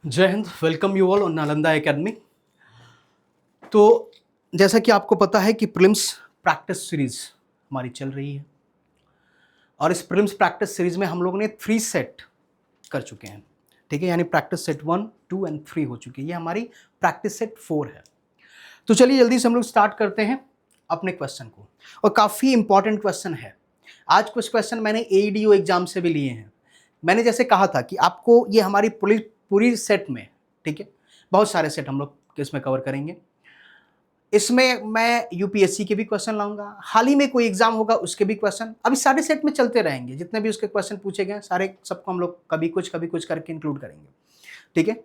जय Hind. Welcome you all on Nalanda academy. तो जैसा कि आपको पता है कि प्रीलिम्स प्रैक्टिस सीरीज हमारी चल रही है और इस प्रीलिम्स प्रैक्टिस सीरीज में हम लोगों ने 3 सेट कर चुके हैं। ठीक है, यानी प्रैक्टिस सेट 1, 2 एंड 3 हो चुकी है। ये हमारी प्रैक्टिस सेट 4 है। तो चलिए जल्दी से हम लोग स्टार्ट करते हैं अपने क्वेश्चन को, और काफ़ी इंपॉर्टेंट क्वेश्चन है। आज कुछ क्वेश्चन मैंने AEDO एग्जाम से भी लिए हैं। मैंने जैसे कहा था कि आपको ये हमारी पूरी सेट में, ठीक है, बहुत सारे सेट हम लोग इसमें कवर करेंगे। इसमें मैं यूपीएससी के भी क्वेश्चन लाऊंगा, हाल ही में कोई एग्जाम होगा उसके भी क्वेश्चन, अभी सारे सेट में चलते रहेंगे। जितने भी उसके क्वेश्चन पूछे गए सारे सबको हम लोग कभी कुछ करके इंक्लूड करेंगे। ठीक है,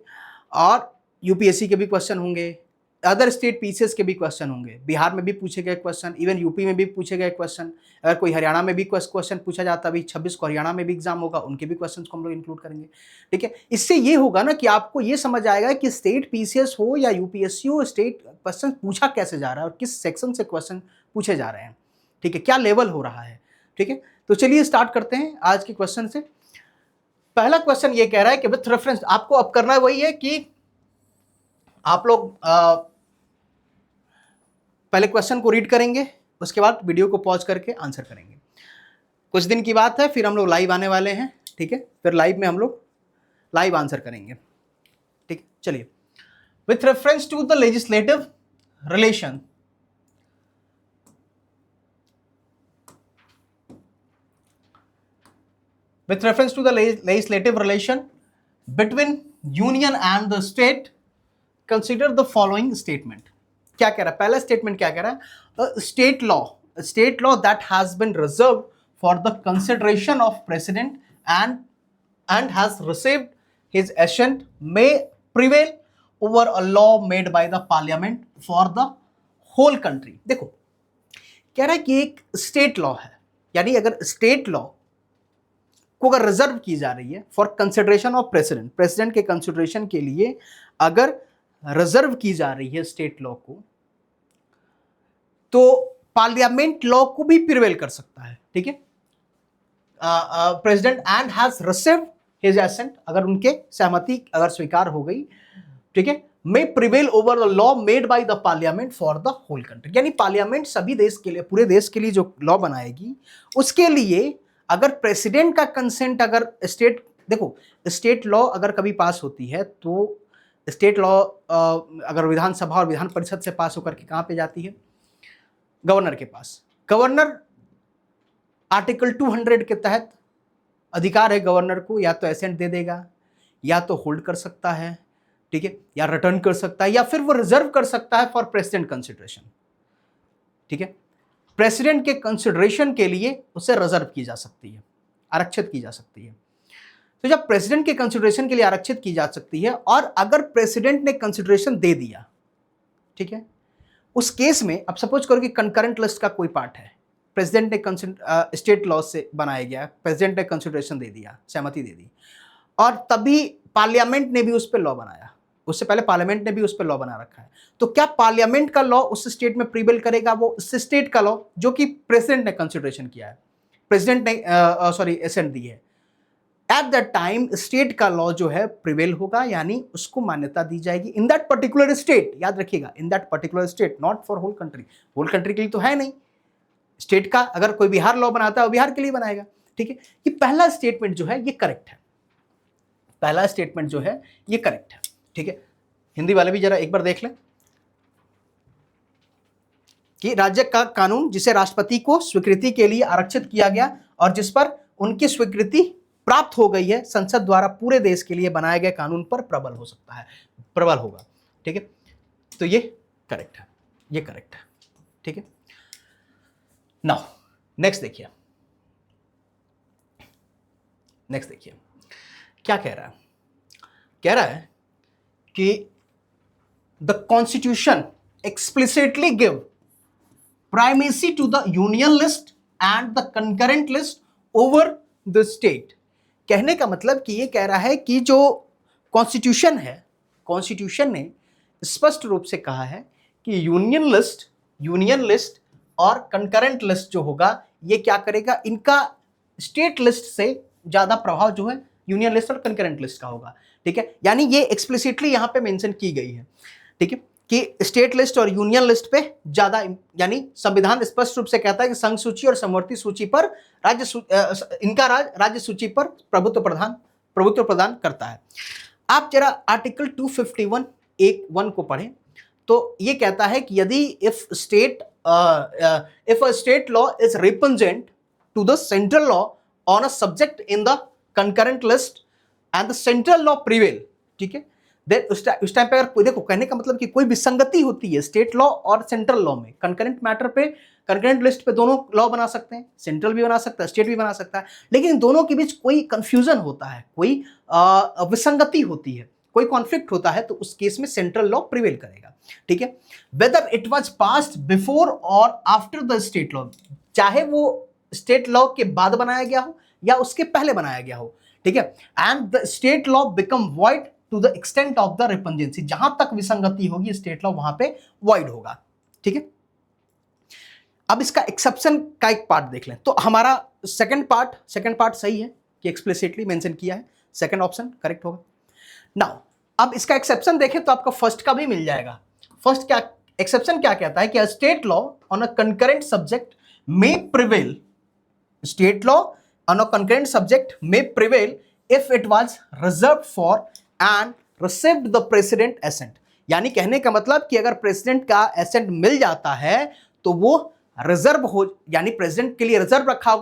और यूपीएससी के भी क्वेश्चन होंगे, अदर स्टेट पीसीएस के भी क्वेश्चन होंगे, बिहार में भी पूछे गए क्वेश्चन, इवन यूपी में भी पूछे गए क्वेश्चन। अगर कोई हरियाणा में भी क्वेश्चन पूछा जाता, अभी 26 को हरियाणा में भी एग्जाम होगा, उनके भी क्वेश्चन को हम लोग इंक्लूड करेंगे। ठीक है, इससे ये होगा ना कि आपको ये समझ आएगा कि स्टेट पीसीएस हो या यूपीएससी हो, स्टेट क्वेश्चन पूछा कैसे जा रहा है और किस सेक्शन से क्वेश्चन पूछे जा रहे हैं। ठीक है, क्या लेवल हो रहा है। ठीक है, तो चलिए स्टार्ट करते हैं आज के क्वेश्चन से। पहला क्वेश्चन ये कह रहा है कि विथ रेफरेंस, आपको अब करना वही है कि आप लोग पहले क्वेश्चन को रीड करेंगे, उसके बाद वीडियो को पॉज करके आंसर करेंगे। कुछ दिन की बात है, फिर हम लोग लाइव आने वाले हैं। ठीक है, फिर लाइव में हम लोग लाइव आंसर करेंगे। ठीक है, चलिए। With reference to the legislative relation, with reference to the legislative relation between union and the state, consider the following statement. क्या कह रहा है पहला स्टेटमेंट? क्या कह रहा है? State law that has been reserve for the consideration of president and has received his assent may prevail over a law made by the parliament for the whole country. देखो, कह रहा है कि एक स्टेट लॉ है, यानी अगर state law को अगर रिजर्व की जा रही है फॉर कंसिडरेशन ऑफ प्रेसिडेंट के कंसिडरेशन के लिए अगर रिजर्व की जा रही है स्टेट लॉ को, तो पार्लियामेंट लॉ को भी प्रिवेल कर सकता है। ठीक है, president and has received his assent, अगर उनके सहमति अगर स्वीकार हो गई, ठीक है, may prevail over the law made by the parliament for the whole country. यानी पार्लियामेंट सभी देश के लिए, पूरे देश के लिए जो लॉ बनाएगी, उसके लिए अगर प्रेसिडेंट का कंसेंट, अगर स्टेट, देखो स्टेट लॉ अगर कभी पास होती है तो स्टेट लॉ अगर विधानसभा और विधान परिषद से पास होकर के कहां पे जाती है? गवर्नर के पास। गवर्नर आर्टिकल 200 के तहत अधिकार है गवर्नर को, या तो एसेंट दे देगा, या तो होल्ड कर सकता है, ठीक है, या रिटर्न कर सकता है, या फिर वो रिजर्व कर सकता है फॉर प्रेसिडेंट कंसिडरेशन। ठीक है, प्रेसिडेंट के कंसिडरेशन के लिए उसे रिजर्व की जा सकती है, आरक्षित की जा सकती है। तो जब प्रेसिडेंट के कंसिडरेशन के लिए आरक्षित की जा सकती है, और अगर प्रेसिडेंट ने कंसिडरेशन दे दिया, ठीक है, उस केस में अब सपोज करो कि कंकरेंट लिस्ट का कोई पार्ट है, प्रेसिडेंट ने स्टेट लॉ से बनाया गया, प्रेसिडेंट ने कंसिडरेशन दे दिया, सहमति दे दी, और तभी पार्लियामेंट ने भी उस पर लॉ बनाया, उससे पहले पार्लियामेंट ने भी उस पर लॉ बना रखा है, तो क्या पार्लियामेंट का लॉ उस स्टेट में प्रिवेल करेगा? वो उस स्टेट का लॉ जो कि प्रेसिडेंट ने कंसिडरेशन किया है, प्रेसिडेंट ने एसेंट दी है, एट दैट टाइम स्टेट का लॉ जो है प्रिवेल होगा, यानी उसको मान्यता दी जाएगी इन दैट पर्टिकुलर स्टेट। याद रखिएगा, in that particular state, not for whole country. Whole country के लिए तो है नहीं, स्टेट का अगर कोई बिहार लॉ बनाता है वो बिहार के लिए बनाएगा। ठीक है, ये पहला स्टेटमेंट जो है ये करेक्ट है, पहला स्टेटमेंट जो है ये करेक्ट है। ठीक है, हिंदी वाले भी जरा एक बार देख लें कि राज्य का कानून जिसे राष्ट्रपति को स्वीकृति के लिए आरक्षित किया गया और जिस पर उनकी स्वीकृति प्राप्त हो गई है, संसद द्वारा पूरे देश के लिए बनाए गए कानून पर प्रबल हो सकता है, प्रबल होगा। ठीक है, तो ये करेक्ट है, ये करेक्ट है। ठीक है, नाउ नेक्स्ट देखिए, नेक्स्ट देखिए क्या कह रहा है? कह रहा है कि the constitution explicitly give primacy to the union list and the concurrent list over the state. कहने का मतलब कि ये कह रहा है कि जो कॉन्स्टिट्यूशन है, कॉन्स्टिट्यूशन ने स्पष्ट रूप से कहा है कि यूनियन लिस्ट और कंकरेंट लिस्ट जो होगा ये क्या करेगा, इनका स्टेट लिस्ट से ज्यादा प्रभाव जो है यूनियन लिस्ट और कंकरेंट लिस्ट का होगा। ठीक है, यानी ये एक्सप्लिसिटली यहां पे मेंशन की गई है, ठीक है, कि स्टेट लिस्ट और यूनियन लिस्ट पे ज्यादा, यानी संविधान स्पष्ट रूप से कहता है कि संघ सूची और समवर्ती सूची पर इनका राज्य सूची पर प्रभुत्व प्रदान करता है। आप जरा आर्टिकल 251(1) को पढ़ें तो ये कहता है कि यदि if a state law is repugnant to the central law on a subject in the concurrent list and the central law prevail, ठीक है, देन उस टाइम पे अगर देखो, कहने का मतलब कि कोई विसंगति होती है स्टेट लॉ और सेंट्रल लॉ में, कंकरेंट मैटर पे, कंकरेंट लिस्ट पे दोनों लॉ बना सकते हैं, सेंट्रल भी बना सकता है, स्टेट भी बना सकता है, लेकिन दोनों के बीच कोई कंफ्यूजन होता है, कोई विसंगति होती है, कोई कॉन्फ्लिक्ट होता है, तो उस केस में सेंट्रल लॉ प्रिवेल करेगा, ठीक है, whether it was passed before और आफ्टर द स्टेट लॉ, चाहे वो स्टेट लॉ के बाद बनाया गया हो या उसके पहले बनाया गया हो, ठीक है, and the state law become void to the extent of the repugnancy, जहां तक विसंगति होगी स्टेट लॉ वहां पे वॉइड होगा, ठीक है। अब इसका एक्सेप्शन का एक पार्ट देख लें, तो हमारा सेकंड पार्ट सही है कि एक्सप्लिसिटली मेंशन किया है, सेकंड ऑप्शन करेक्ट होगा। नाउ अब इसका एक्सेप्शन देखें तो आपका फर्स्ट का भी मिल जाएगा। फर्स्ट क्या एक्सेप्शन क्या कहता है कि state law on a concurrent subject में prevail, state law on a concurrent subject में prevail if it was reserved for and received the president assent, यानी कहने का मतलब कि अगर प्रेसिडेंट का एसेंट मिल जाता है तो वो रिजर्व हो, यानी प्रेसिडेंट के लिए रिजर्व रखा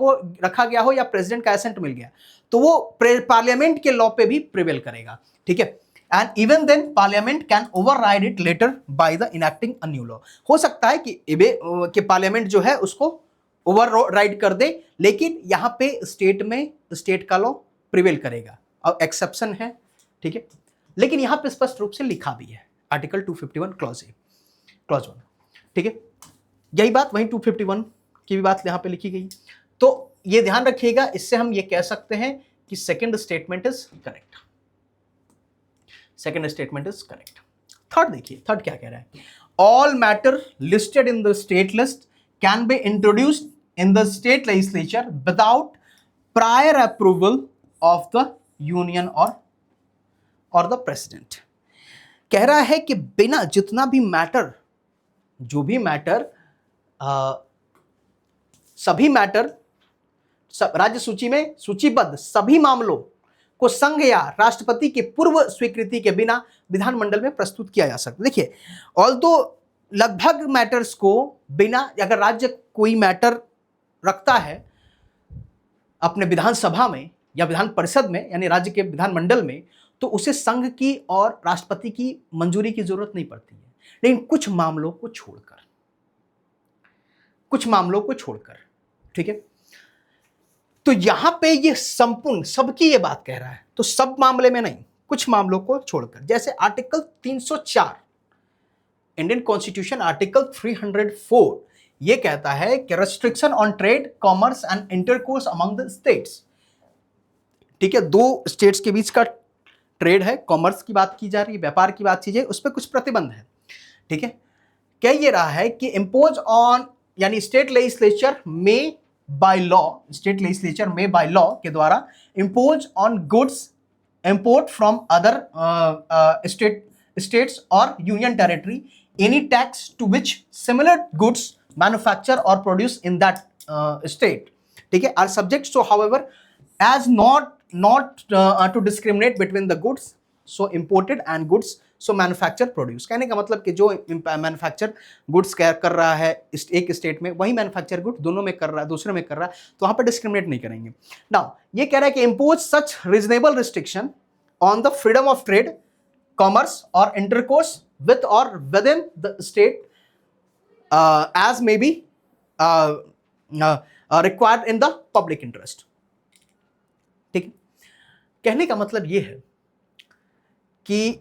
गया हो या प्रेसिडेंट का एसेंट मिल गया तो वो पार्लियामेंट के लॉ पे भी प्रिवेल करेगा, ठीक है, and even then parliament can override it later by the enacting a new law, हो सकता है कि पार्लियामेंट जो है उसको ओवरराइड कर दे, लेकिन यहां पे स्टेट का लॉ प्रिवेल करेगा, अब एक्सेप्शन है, ठीक है, लेकिन यहां पे स्पष्ट रूप से लिखा भी है आर्टिकल 251 क्लॉज 1, ठीक है, यही बात वहीं 251 की भी बात यहां पे लिखी गई, तो ये ध्यान रखिएगा, इससे हम ये कह सकते हैं कि second statement is correct, second statement is correct. Third देखिए, थर्ड क्या कह रहा है, all matter listed in the state list can be introduced in the state legislature without prior approval of the union और द प्रेसिडेंट। कह रहा है कि बिना जितना भी मैटर, जो भी मैटर, सभी मैटर राज्य सूची में सूचीबद्ध सभी मामलों को संघ या राष्ट्रपति के पूर्व स्वीकृति के बिना विधानमंडल में प्रस्तुत किया जा सकता है। देखिए, ऑल्दो लगभग मैटर्स को बिना, अगर राज्य कोई मैटर रखता है अपने विधानसभा में या विधान परिषद में, यानी राज्य के विधानमंडल में, तो उसे संघ की और राष्ट्रपति की मंजूरी की जरूरत नहीं पड़ती है, लेकिन कुछ मामलों को छोड़कर, ठीक है, तो यहां पे ये संपूर्ण सबकी ये बात कह रहा है, तो सब मामले में नहीं, कुछ मामलों को छोड़कर, जैसे आर्टिकल 304 इंडियन कॉन्स्टिट्यूशन आर्टिकल 304 ये कहता है कि restriction on trade, commerce and intercourse among the states, ठीक है, दो स्टेट्स के बीच का ट्रेड है, कॉमर्स की बात की जा रही है, व्यापार की बात की जाए, उस पर कुछ प्रतिबंध है, ठीक है, कह ये रहा है कि इम्पोज ऑन, यानी स्टेट लेजिस्लेचर में बाय लॉ के द्वारा impose on goods import from other states or union territory any tax to which similar goods manufacture or produce in that state, ठीक है, are subject so however as not to discriminate between the goods so imported and goods so manufactured produce। कहने का मतलब कि जो manufacture goods कर रहा है एक स्टेट में, वही मैन्युफैक्चर गुड दोनों में कर रहा है, दूसरे में कर रहा है, तो वहां पर डिस्क्रिमिनेट नहीं करेंगे। नाउ ये कह रहा है कि impose such reasonable restriction on the freedom of trade, commerce or intercourse with or within the state as may be required in the public interest, ठीक है। कहने का मतलब यह है कि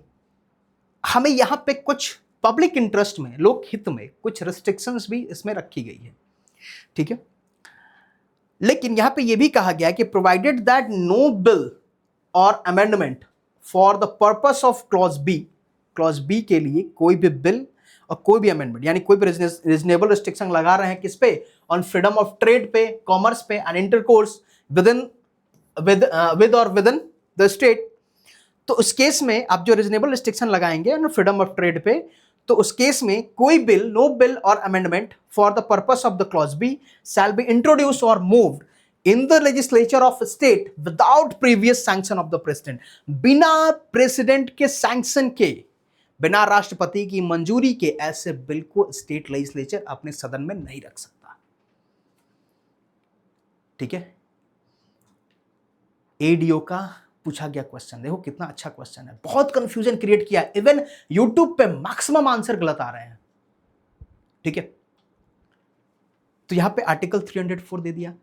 हमें यहां पे कुछ पब्लिक इंटरेस्ट में, लोक हित में कुछ रिस्ट्रिक्शंस भी इसमें रखी गई है, ठीक है, लेकिन यहां पे यह भी कहा गया है कि provided that no bill or amendment for the purpose of clause B के लिए कोई भी बिल और कोई भी अमेंडमेंट, यानी कोई भी रीजनेबल रिस्ट्रिक्शन लगा रहे हैं किस पे, ऑन फ्रीडम ऑफ ट्रेड पे, कॉमर्स पे and intercourse with or within the state, तो उस केस में आप जो रीजनेबल रिस्ट्रिक्शन लगाएंगे ना फ्रीडम ऑफ ट्रेड पे, तो उस केस में कोई bill, no bill or amendment for the purpose of the clause B shall be introduce or moved in the legislature of state without previous sanction of the president. बिना president के sanction के, बिना राष्ट्रपति की मंजूरी के ऐसे बिल को स्टेट लेजिस्लेचर अपने सदन में नहीं रख सकता। ठीक है, एडीओ का पूछा गया क्वेश्चन, देखो कितना अच्छा क्वेश्चन है, बहुत कंफ्यूजन क्रिएट किया, इवन यूट्यूब पे मैक्सिमम आंसर गलत आ रहे हैं। ठीक है, तो यहां पे आर्टिकल 304 दे दिया।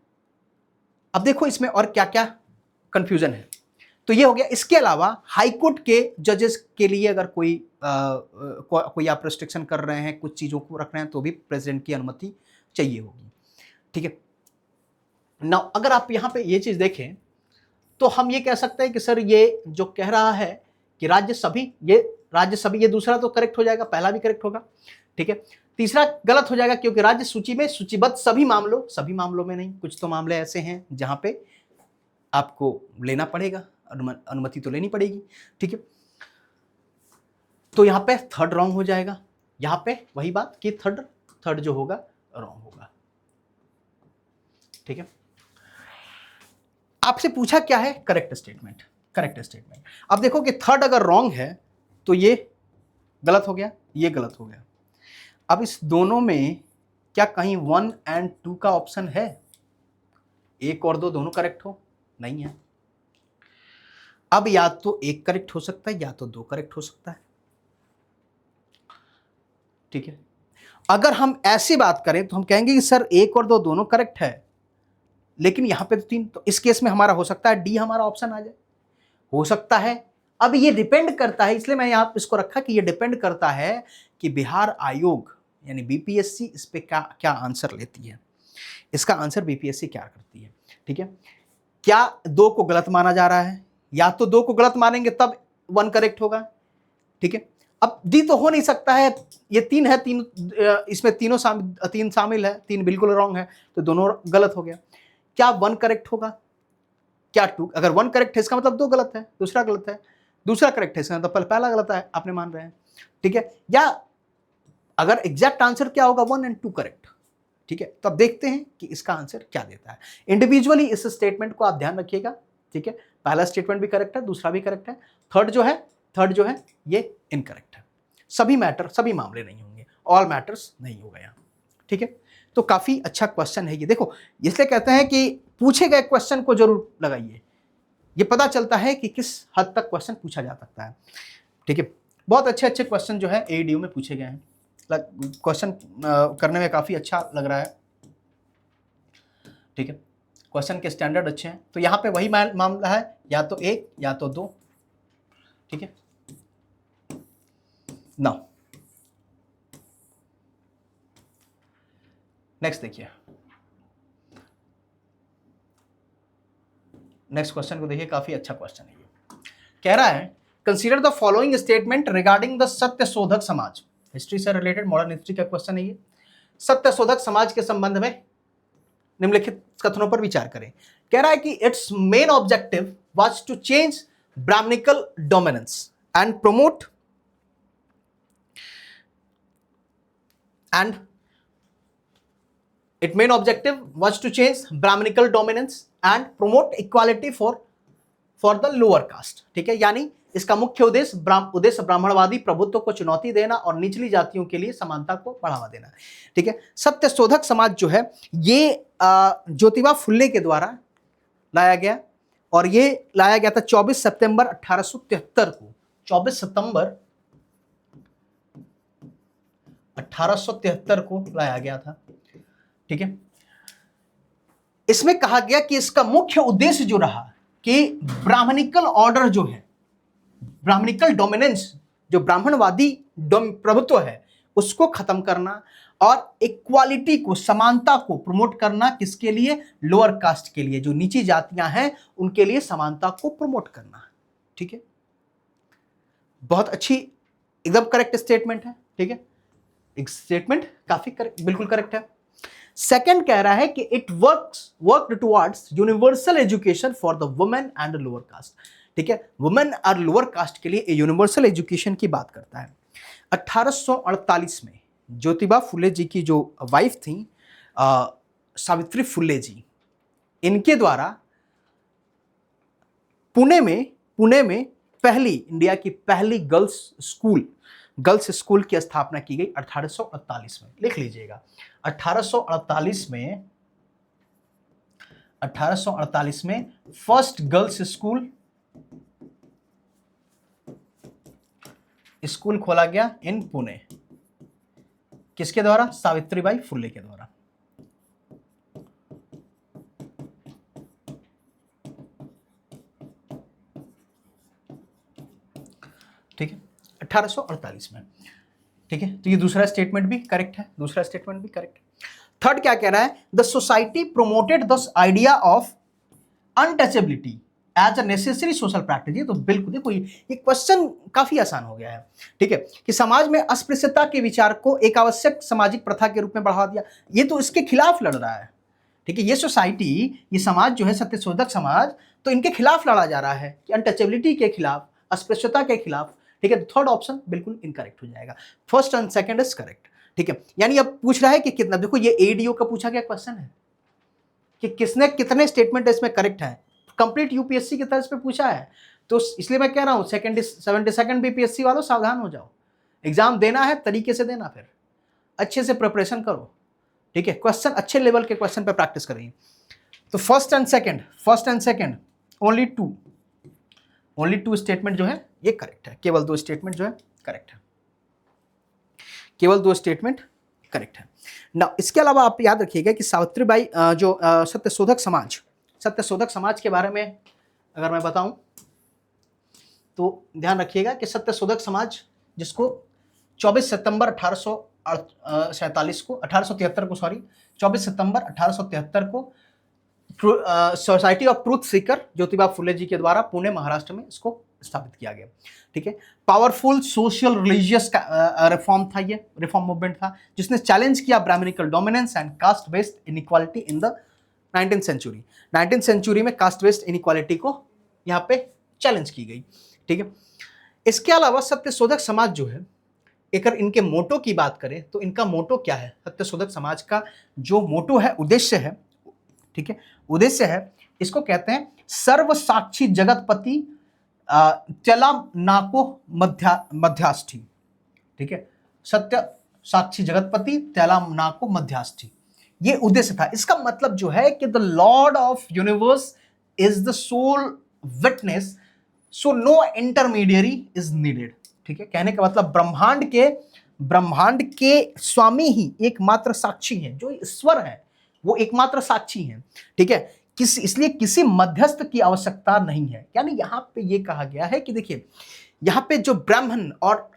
अब देखो इसमें और क्या क्या कंफ्यूजन है, तो ये हो गया। इसके अलावा हाईकोर्ट के जजेस के लिए अगर कोई आप रेस्ट्रिक्शन कर रहे हैं, कुछ चीजों को रख रहे हैं, तो भी प्रेसिडेंट की अनुमति चाहिए होगी। ठीक है, नाउ अगर आप यहां पे ये चीज देखें तो हम ये कह सकते हैं कि सर ये जो कह रहा है कि राज्यसभा, ये दूसरा तो करेक्ट हो जाएगा, पहला भी करेक्ट होगा। ठीक है, तीसरा गलत हो जाएगा क्योंकि राज्य सूची में सूचीबद्ध सभी मामलों में नहीं, कुछ तो मामले ऐसे हैं जहां पे आपको लेना पड़ेगा, अनुमति तो लेनी पड़ेगी। ठीक है, तो यहां पे थर्ड रॉन्ग हो जाएगा, यहां पे वही बात कि थर्ड जो होगा रॉन्ग होगा। ठीक है, आपसे पूछा क्या है, करेक्ट स्टेटमेंट। अब देखो कि थर्ड अगर रॉन्ग है तो ये गलत हो गया, ये गलत हो गया। अब इस दोनों में क्या कहीं 1 और 2 का ऑप्शन है? 1 और 2 दोनों करेक्ट हो? नहीं है। अब या तो 1 करेक्ट हो सकता है या तो 2 करेक्ट हो सकता है। ठीक है, अगर हम ऐसी बात करें तो हम कहेंगे कि सर 1 और 2 दोनों करेक्ट है, लेकिन यहां पे तो 3, तो इस केस में हमारा हो सकता है डी हमारा ऑप्शन आ जाए, हो सकता है। अब ये डिपेंड करता है, इसलिए मैं यहां इसको रखा कि ये डिपेंड करता है कि बिहार आयोग यानी बीपीएससी इस पे क्या आंसर लेती है, इसका आंसर बीपीएससी क्या करती है। ठीक है, क्या 2 को गलत माना जा रहा है, या तो 2 को गलत मानेंगे तब 1 करेक्ट होगा। ठीक है, अब डी तो हो नहीं सकता है, ये 3 है, इसमें 3 शामिल है, 3 बिल्कुल रॉन्ग है, तो दोनों गलत हो गया। क्या 1 करेक्ट होगा, क्या 2? अगर 1 करेक्ट है इसका मतलब 2 गलत है, दूसरा गलत है, दूसरा करेक्ट है इसका मतलब पहला गलत है, आपने मान रहे हैं। ठीक है, या अगर एग्जैक्ट आंसर क्या होगा, 1 और 2 करेक्ट। ठीक है, तो अब देखते हैं कि इसका आंसर क्या देता है। इंडिविजुअली इस स्टेटमेंट को आप ध्यान रखिएगा। ठीक है, पहला स्टेटमेंट भी करेक्ट है, दूसरा भी करेक्ट है, थर्ड जो है ये इनकरेक्ट है। सभी मामले नहीं होंगे, ऑल मैटर्स नहीं होगा यहाँ। ठीक है, तो काफी अच्छा क्वेश्चन है ये। देखो, इसलिए कहते हैं कि पूछे गए क्वेश्चन को जरूर लगाइए, ये पता चलता है कि किस हद तक क्वेश्चन पूछा जा सकता है। ठीक है, बहुत अच्छे क्वेश्चन जो है एडीओ में पूछे गए हैं, क्वेश्चन करने में काफी अच्छा लग रहा है। ठीक है, क्वेश्चन के स्टैंडर्ड अच्छे हैं, तो यहां पे वही मामला है, या तो 1 या तो 2। ठीक है, नाउ नेक्स्ट देखिए, नेक्स्ट क्वेश्चन को देखिए, काफी अच्छा क्वेश्चन है ये। कह रहा है consider the following statement regarding the Satyashodhak Samaj. History से रिलेटेड, मॉडर्न हिस्ट्री का क्वेश्चन है ये। सत्यशोधक समाज के संबंध में निम्नलिखित कथनों पर विचार करें। कह रहा है कि its main objective was to change Brahmanical dominance and promote its main objective was to change Brahminical dominance and promote equality for the lower caste। ठीक है, यानी इसका मुख्य उद्देश्य ब्राह्मणवादी प्रभुत्व को चुनौती देना और निचली जातियों के लिए समानता को बढ़ावा देना। ठीक है, सत्यशोधक समाज जो है ये ज्योतिबा फुले के द्वारा लाया गया, और ये लाया गया था 24 सितंबर 1873 को। 24 सितंबर 1873 को लाया गया था। ठीक है, इसमें कहा गया कि इसका मुख्य उद्देश्य जो रहा कि ब्राह्मणिकल ऑर्डर जो है, ब्राह्मणिकल डोमिनेंस, जो ब्राह्मणवादी प्रभुत्व है, उसको खत्म करना और इक्वालिटी को, समानता को प्रमोट करना। किसके लिए? लोअर कास्ट के लिए, जो नीची जातियां हैं उनके लिए समानता को प्रमोट करना। ठीक है, बहुत अच्छी, एकदम करेक्ट स्टेटमेंट है। ठीक है, एक स्टेटमेंट काफी करेक्ट, बिल्कुल करेक्ट है। सेकंड कह रहा है कि it work towards universal education for the women and lower caste. ठीक है, वुमेन और लोअर कास्ट के लिए यूनिवर्सल एजुकेशन की बात करता है। 1848 में ज्योतिबा फुले जी की जो वाइफ थी सावित्री फुले जी, इनके द्वारा पुणे में पहली, इंडिया की पहली गर्ल्स स्कूल की स्थापना की गई 1848 में। लिख लीजिएगा, 1848 में फर्स्ट गर्ल्स स्कूल खोला गया इन पुणे। किसके द्वारा? सावित्रीबाई फुले के द्वारा। ठीक है, 1848 में। ठीक है, तो ये दूसरा स्टेटमेंट भी करेक्ट है, थर्ड क्या कह रहा है? The society promoted the idea of untouchability as a necessary social practice. ये तो बिल्कुल, देखो ये क्वेश्चन काफी आसान हो गया है। ठीक है, कि समाज में अस्पृश्यता के विचार को एक आवश्यक सामाजिक प्रथा के रूप में बढ़ावा दिया, ये तो इसके खिलाफ लड़ रहा है। ठीक है, ये सोसाइटी, ये समाज जो है सत्यशोधक समाज, तो इनके खिलाफ लड़ा जा रहा है कि अनटचेबिलिटी के खिलाफ, अस्पृश्यता के खिलाफ। ठीक है, थर्ड ऑप्शन बिल्कुल इनकरेक्ट हो जाएगा, first and second is correct. ठीक है, यानी अब पूछ रहा है कि कितना, देखो ये एडीओ का पूछा गया क्वेश्चन है कि किसने कितने स्टेटमेंट इसमें करेक्ट है, कंप्लीट यूपीएससी की तरह इस पे पूछा है, तो इसलिए मैं कह रहा हूं 72nd बीपीएससी वालों सावधान हो जाओ, एग्जाम देना है तरीके से देना, फिर अच्छे से प्रिपरेशन करो। ठीक है, क्वेश्चन अच्छे लेवल के क्वेश्चन पे प्रैक्टिस करिए। तो first and second only two statement जो है ये करेक्ट है, केवल 2 स्टेटमेंट जो है करेक्ट है, ना। इसके अलावा आप याद रखिएगा कि सावित्रीबाई जो सत्यशोधक समाज के बारे में अगर मैं बताऊं तो ध्यान रखिएगा कि सत्यशोधक समाज, जिसको 24 सितंबर 1873 को 24 सितंबर 1873 को society of truth seeker Jyotiba Phule ji के द्वारा पुणे महाराष्ट्र में इसको स्थापित किया गया। ठीक है, पावरफुल सोशल रिलीजियस रिफॉर्म था, ये रिफॉर्म मूवमेंट था जिसने चैलेंज किया Brahmanical dominance and caste based inequality in the 19th century में कास्ट बेस्ड इनइक्वालिटी को यहाँ पे चैलेंज की गई। ठीक है, इसके अलावा सत्यशोधक समाज जो है, अगर इनके मोटो की बात करें तो इनका मोटो क्या है? सत्यशोधक समाज का जो मोटो है, उद्देश्य है, ठीक है, उद्देश्य है, इसको कहते हैं सर्व साक्षी जगतपति चला नाको मध्याष्ठी। ठीक है, सत्य साक्षी जगतपति चला नाको मध्याष्ठी, ये उद्देश्य था। इसका मतलब जो है कि the lord of universe is the sole witness, so no intermediary is needed. ठीक है, कहने का मतलब ब्रह्मांड के स्वामी ही एकमात्र साक्षी हैं, जो ईश्वर है वो एकमात्र साक्षी हैं। ठीक है, इसलिए किसी मध्यस्थ की आवश्यकता नहीं है। यानी यहां पे ये कहा गया है कि देखिए, यहां पे जो ब्राह्मण और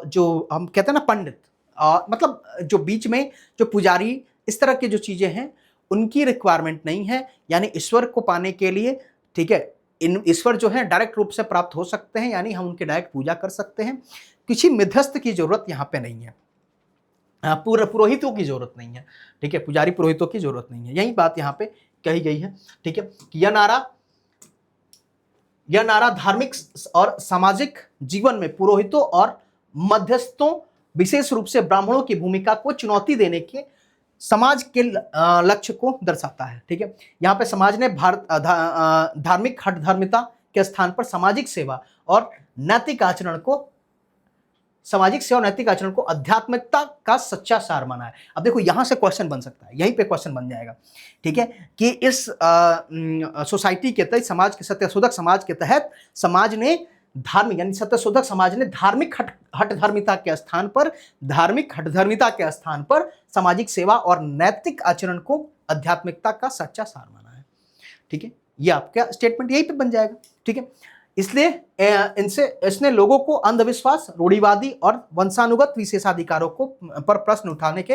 जो हम कहते हैं ना पंडित, मतलब जो बीच में जो पुजारी, इस तरह की जो चीजें हैं, उनकी रिक्वायरमेंट नहीं है। यानी ईश्वर को पाने के लिए, ठीक है, इन ईश्वर जो है डायरेक्ट रूप से प्राप्त हो सकते हैं, यानी हम उनके डायरेक्ट पूजा कर सकते हैं। किसी मध्यस्थ की जरूरत यहाँ पे नहीं है, पुरोहितों की जरूरत नहीं है। ठीक है, पुजारी पुरोहितों की जरूरत नहीं है, यही बात यहाँ पे कही गई है। ठीक है, कि यह नारा धार्मिक और सामाजिक जीवन में पुरोहितों और मध्यस्थों, विशेष रूप से ब्राह्मणों की भूमिका को चुनौती देने के समाज के लक्ष्य को दर्शाता है। ठीक है, यहाँ पे समाज ने धार्मिक हठधर्मिता के स्थान पर सामाजिक सेवा और नैतिक आचरण को आध्यात्मिकता का सच्चा सार माना है। अब देखो यहां से क्वेश्चन बन सकता है, यहीं पे क्वेश्चन बन जाएगा। ठीक है, कि इस सोसाइटी के तहत, समाज के सत्यशोधक समाज के तहत समाज ने धार्मिक, यानी सत्यशोधक समाज ने धार्मिक हठधर्मिता के स्थान पर सामाजिक सेवा और नैतिक आचरण को आध्यात्मिकता का सच्चा सार माना है। ठीक है, ये आपका स्टेटमेंट यहीं पे बन जाएगा। ठीक है, इसलिए इनसे इसने लोगों को अंधविश्वास, रूढ़िवादी और वंशानुगत विशेषाधिकारों को पर प्रश्न उठाने के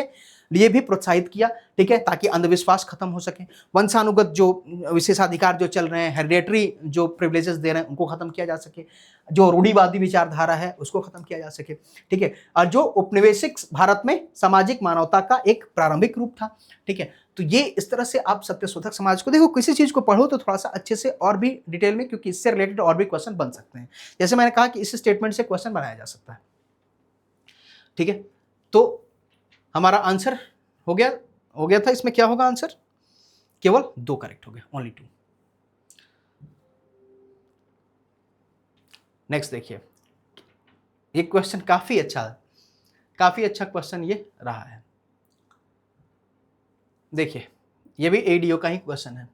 लिए भी प्रोत्साहित किया, ठीक है, ताकि अंधविश्वास खत्म हो सके। वंशानुगत जो विशेषाधिकार जो चल रहे हैं, हेरिडेटरी जो प्रिविलेजेस दे रहे हैं, उनको खत्म किया जा सके। जो रूढ़िवादी विचारधारा है उसको खत्म किया जा सके, ठीक है। और जो उपनिवेशिक भारत में सामाजिक मानवता का एक प्रारंभिक रूप था, ठीक है। तो ये इस तरह से आप सत्यशोधक समाज को देखो, किसी चीज को पढ़ो तो थोड़ा सा अच्छे से और भी डिटेल में, क्योंकि इससे रिलेटेड और भी क्वेश्चन बन सकते हैं। जैसे मैंने कहा कि इस स्टेटमेंट से क्वेश्चन बनाया जा सकता है, ठीक है। तो हमारा आंसर हो गया था। इसमें क्या होगा आंसर? केवल 2 करेक्ट हो गया, ओनली 2। नेक्स्ट देखिए, ये क्वेश्चन काफी अच्छा क्वेश्चन ये रहा है। देखिए, ये भी एडीओ का ही क्वेश्चन है।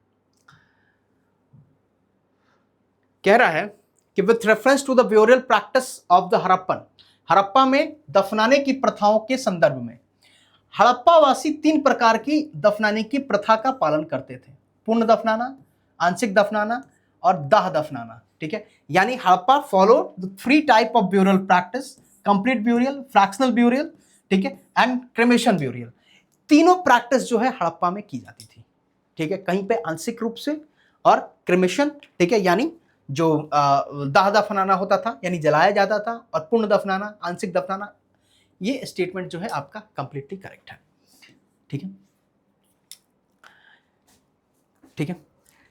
कह रहा है कि with reference to the burial practice of the Harappan, Harappa में दफनाने की प्रथाओं के संदर्भ में हड़प्पावासी 3 प्रकार की दफनाने की प्रथा का पालन करते थे: पूर्ण दफनाना, आंशिक दफनाना और दाह दफनाना, ठीक है। यानी Harappa follow the 3 type of burial practice: complete burial, fractional burial, ठीक है, एंड क्रेमेशन ब्यूरियल। तीनों प्रैक्टिस जो है हड़प्पा में की जाती थी, ठीक है। कहीं पे आंशिक रूप से और क्रेमेशन, ठीक है, यानी जो दाह दफनाना होता था यानी जलाया जाता था, और पूर्ण दफनाना, आंशिक दफनाना। ये स्टेटमेंट जो है आपका कंप्लीटली करेक्ट है, ठीक है, ठीक है।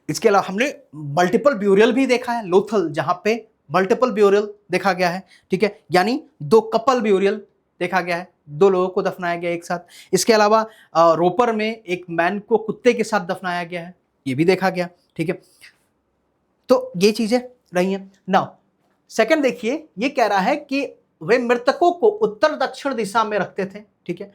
इसके अलावा हमने मल्टीपल ब्यूरियल भी देखा है, लोथल, जहां पे मल्टीपल ब्यूरियल देखा गया है, ठीक है, यानी 2 कपल ब्यूरियल देखा गया है, 2 लोगों को दफनाया गया एक साथ। इसके अलावा रोपर में एक मैन को कुत्ते के साथ दफनाया गया है, ये भी देखा गया, ठीक है। तो ये चीजें रही हैं। नाउ सेकंड देखिए, ये कह रहा है कि वे मृतकों को उत्तर दक्षिण दिशा में रखते थे, ठीक है।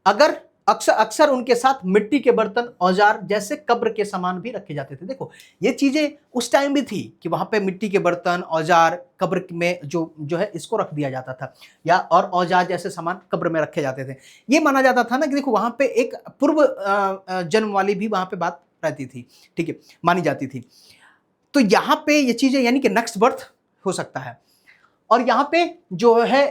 अगर अक्सर उनके साथ मिट्टी के बर्तन, औजार जैसे कब्र के सामान भी रखे जाते थे। देखो, ये चीजें उस टाइम भी थी कि वहां पे मिट्टी के बर्तन, औजार कब्र में जो है इसको रख दिया जाता था, या और औजार जैसे सामान कब्र में रखे जाते थे। ये माना जाता था ना कि देखो वहां पे एक पूर्व जन्म वाली भी वहां पे बात रहती थी, ठीक है, मानी जाती थी। तो यहाँ पे ये चीजें यानी कि नेक्स्ट बर्थ हो सकता है। और यहाँ पे जो है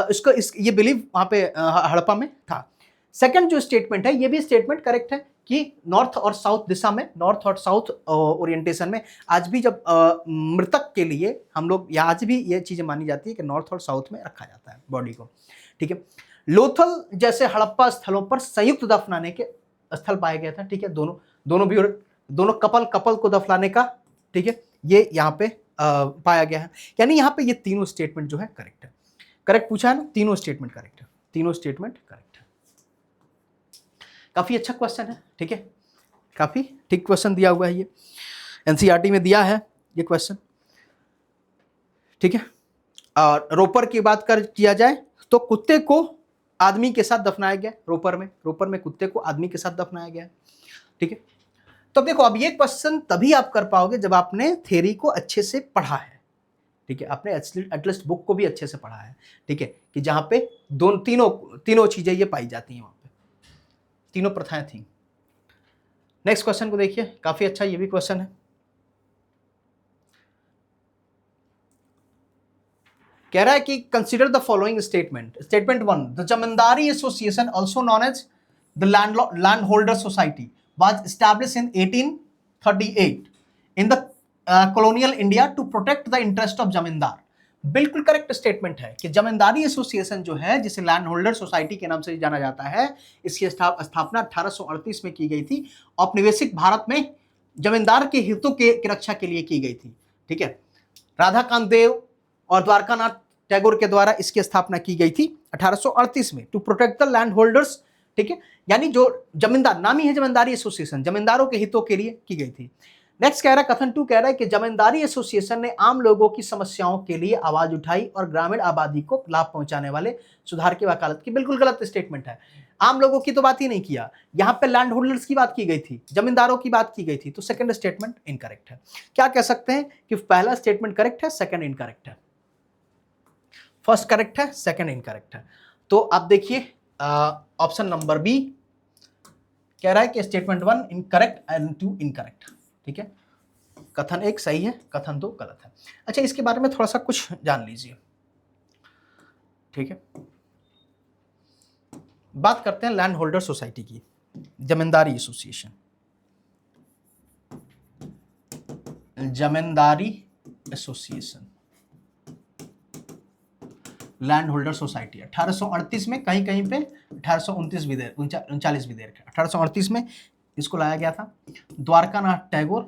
इसको ये बिलीव वहां पे हड़प्पा में था। सेकंड जो स्टेटमेंट है, ये भी स्टेटमेंट करेक्ट है कि नॉर्थ और साउथ दिशा में, नॉर्थ और साउथ ओरिएंटेशन में आज भी जब मृतक के लिए हम लोग, या आज भी ये चीजें मानी जाती है कि नॉर्थ और साउथ में रखा जाता है बॉडी को, ठीक है। लोथल जैसे हड़प्पा स्थलों पर संयुक्त दफनाने के स्थल पाया गया था, ठीक है। दोनों कपल को दफनाने का, ठीक है, ये यहाँ पे पाया गया है। यानी यहाँ पे ये तीनों स्टेटमेंट जो है करेक्ट है। करेक्ट पूछा है ना, तीनों स्टेटमेंट करेक्ट है, तीनों स्टेटमेंट करेक्ट है। काफी अच्छा क्वेश्चन है, ठीक है, काफी ठीक क्वेश्चन दिया हुआ है, ये एनसीईआरटी में दिया है ये क्वेश्चन, ठीक है। और रोपर की बात किया जाए तो कुत्ते को आदमी के साथ दफनाया गया, रोपर में कुत्ते को आदमी के साथ दफनाया गया, ठीक है। तो देखो, अब ये क्वेश्चन तभी आप कर पाओगे जब आपने थ्योरी को अच्छे से पढ़ा है, ठीक है, आपने एटलीस्ट बुक को भी अच्छे से पढ़ा है, ठीक है, कि जहां पे तीनों चीजें ये पाई जाती हैं, वहां पे तीनों प्रथाएं थी। नेक्स्ट क्वेश्चन को देखिए, काफी अच्छा ये भी क्वेश्चन है। कह रहा है कि consider the following statement 1, the zamindari association also known as the land holder society was established in 1838 in the colonial India to protect the interest of जमींदार। बिल्कुल करेक्ट स्टेटमेंट है कि जमींदारी एसोसिएशन जो है, जिसे लैंड होल्डर सोसाइटी के नाम से जाना जाता है, इसकी स्थापना 1838 में की गई थी। औपनिवेशिक भारत में जमींदार के हितों की रक्षा के लिए की गई थी, ठीक है। राधाकांत देव और द्वारकानाथ टैगोर के द्वारा इसकी स्थापना की गई थी 1838 में, to protect the land holders, ठीक है। यानी जो जमींदार, नाम ही है जमींदारी एसोसिएशन, जमींदारों के हितों के लिए की गई थी। नेक्स्ट कह रहा है, कथन 2 कह रहा है कि जमींदारी एसोसिएशन ने आम लोगों की समस्याओं के लिए आवाज उठाई और ग्रामीण आबादी को लाभ पहुंचाने वाले सुधार की वकालत की। बिल्कुल गलत स्टेटमेंट है, आम लोगों की तो बात ही नहीं किया, यहां पे लैंड होल्डर्स की बात की गई थी, जमींदारों की बात की गई थी। तो सेकंड स्टेटमेंट इनकरेक्ट है। क्या कह सकते हैं कि पहला स्टेटमेंट करेक्ट है, सेकंड इनकरेक्ट है, फर्स्ट करेक्ट है, सेकंड इनकरेक्ट है। तो आप देखिए ऑप्शन नंबर बी कह रहा है कि स्टेटमेंट 1 इनकरेक्ट एंड 2 इनकरेक्ट, ठीक है। कथन 1 सही है, कथन 2 गलत है। अच्छा, इसके बारे में थोड़ा सा कुछ जान लीजिए, ठीक है। बात करते हैं लैंड होल्डर सोसाइटी की, जमींदारी एसोसिएशन। जमींदारी एसोसिएशन, लैंड होल्डर सोसाइटी 1838 में, कहीं कहीं पे 1829 विधेयक 39 विधेयक 1838 में इसको लाया गया था। द्वारकानाथ टैगोर,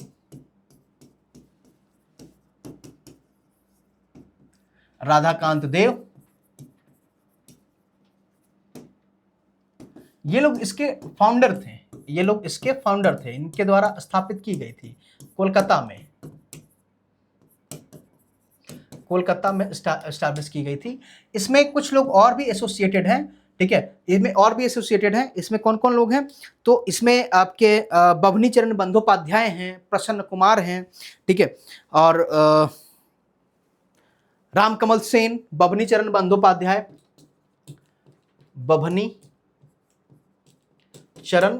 राधाकांत देव, ये लोग इसके फाउंडर थे, ये लोग इसके फाउंडर थे, इनके द्वारा स्थापित की गई थी कोलकाता में, कोलकाता में एस्टैब्लिश की गई थी। इसमें कुछ लोग और भी एसोसिएटेड हैं, ठीक है, इसमें और भी एसोसिएटेड हैं। इसमें कौन कौन लोग हैं, तो इसमें आपके बभनी चरण बंदोपाध्याय हैं, प्रसन्न कुमार हैं, ठीक है, और रामकमल सेन, बभनी चरण बंदोपाध्याय, बभनी चरण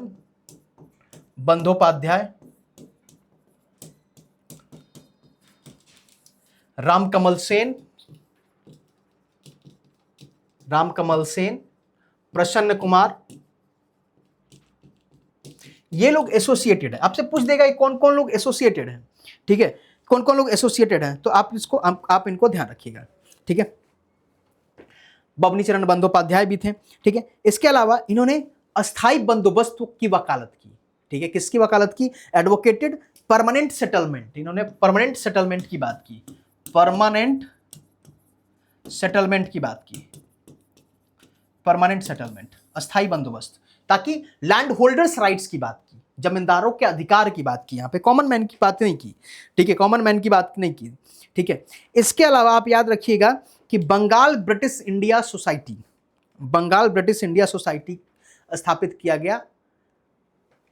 बंदोपाध्याय, रामकमल सेन, प्रसन्न कुमार, ये लोग एसोसिएटेड है। आपसे पूछ देगा कौन कौन लोग एसोसिएटेड हैं, ठीक है, कौन कौन लोग एसोसिएटेड हैं, तो आप इसको आप इनको ध्यान रखिएगा, ठीक है। बभनी चरण बंदोपाध्याय भी थे, ठीक है। इसके अलावा इन्होंने अस्थाई बंदोबस्त की वकालत की, ठीक है। किसकी वकालत की, एडवोकेटेड परमानेंट सेटलमेंट, इन्होंने परमानेंट सेटलमेंट की बात की, परमानेंट सेटलमेंट की बात की, परमानेंट सेटलमेंट, अस्थाई बंदोबस्त, ताकि लैंड होल्डर्स राइट्स की बात की, जमींदारों के अधिकार की बात की, यहां पे कॉमन मैन की बात नहीं की, ठीक है, कॉमन मैन की बात नहीं की, ठीक है। इसके अलावा आप याद रखिएगा कि Bengal British India society, Bengal British India society स्थापित किया गया,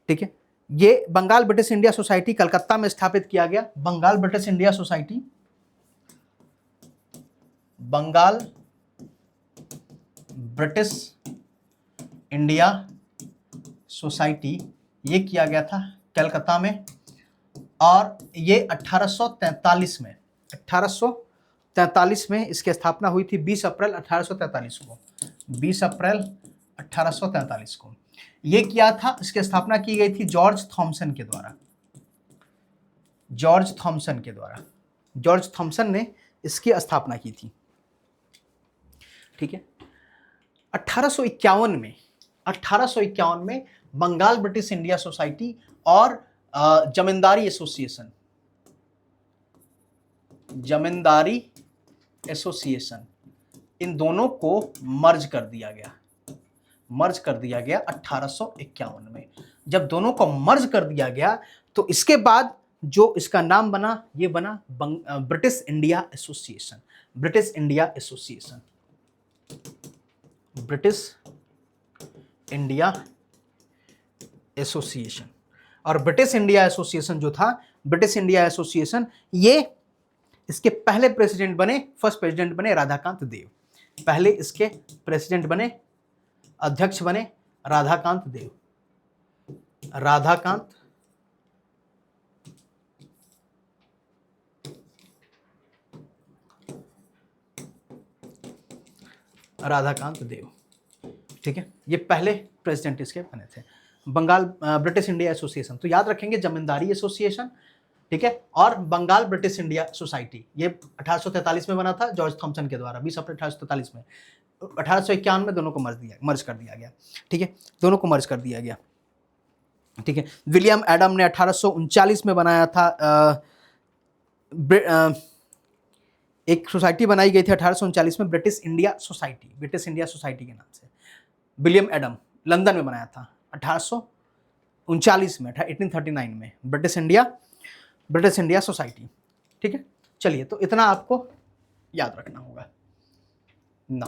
ठीक है। ये Bengal British India society Calcutta में स्थापित किया गया। Bengal British India society, Bengal British India society, ये किया गया था कलकत्ता में, और ये 1843 में, 1843 में इसकी स्थापना हुई थी, 20 अप्रैल 1843 को, 20 अप्रैल 1843 को ये किया था। इसकी स्थापना की गई थी जॉर्ज थॉमसन के द्वारा, जॉर्ज थॉमसन के द्वारा, जॉर्ज थॉमसन ने इसकी स्थापना की थी, ठीक है। 1851 में बंगाल ब्रिटिश इंडिया सोसाइटी और जमींदारी एसोसिएशन, जमींदारी एसोसिएशन, इन दोनों को मर्ज कर दिया गया, मर्ज कर दिया गया 1851 में। जब दोनों को मर्ज कर दिया गया तो इसके बाद जो इसका नाम बना, ये बना British India association, British India association, British India association. और ब्रिटिश इंडिया एसोसिएशन जो था, ब्रिटिश इंडिया एसोसिएशन, ये इसके पहले प्रेसिडेंट बने, फर्स्ट प्रेसिडेंट बने राधाकांत देव, पहले इसके प्रेसिडेंट बने, अध्यक्ष बने राधाकांत देव, राधाकांत देव, ठीक है। ये पहले प्रेसिडेंट इसके बने थे। बंगाल ब्रिटिश इंडिया एसोसिएशन, तो याद रखेंगे जमींदारी एसोसिएशन, ठीक है, और बंगाल ब्रिटिश इंडिया सोसाइटी, ये 1843 में बना था जॉर्ज थॉमसन के द्वारा, 20 अप्रैल 1843 में। 1851 में दोनों को मर्ज कर दिया गया, ठीक है, दोनों को मर्ज कर दिया गया, ठीक है। विलियम एडम ने 1839 में बनाया था, एक सोसाइटी बनाई गई थी 1839 में, British India society, British India society के नाम से। विलियम एडम लंदन में बनाया था 1839 में, 1839 में, ब्रिटिश इंडिया सोसाइटी, ठीक है। चलिए, तो इतना आपको याद रखना होगा ना।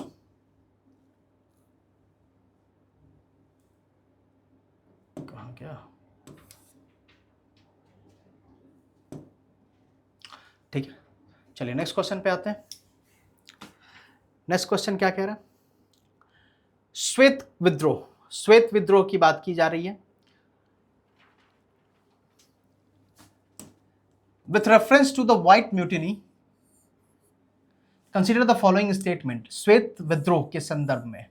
कहाँ गया, ठीक है। चलिए नेक्स्ट क्वेश्चन पे आते हैं। नेक्स्ट क्वेश्चन क्या कह रहा है, श्वेत विद्रोह, श्वेत विद्रोह की बात की जा रही है। With reference to the white mutiny consider the following statement, श्वेत विद्रोह के संदर्भ में,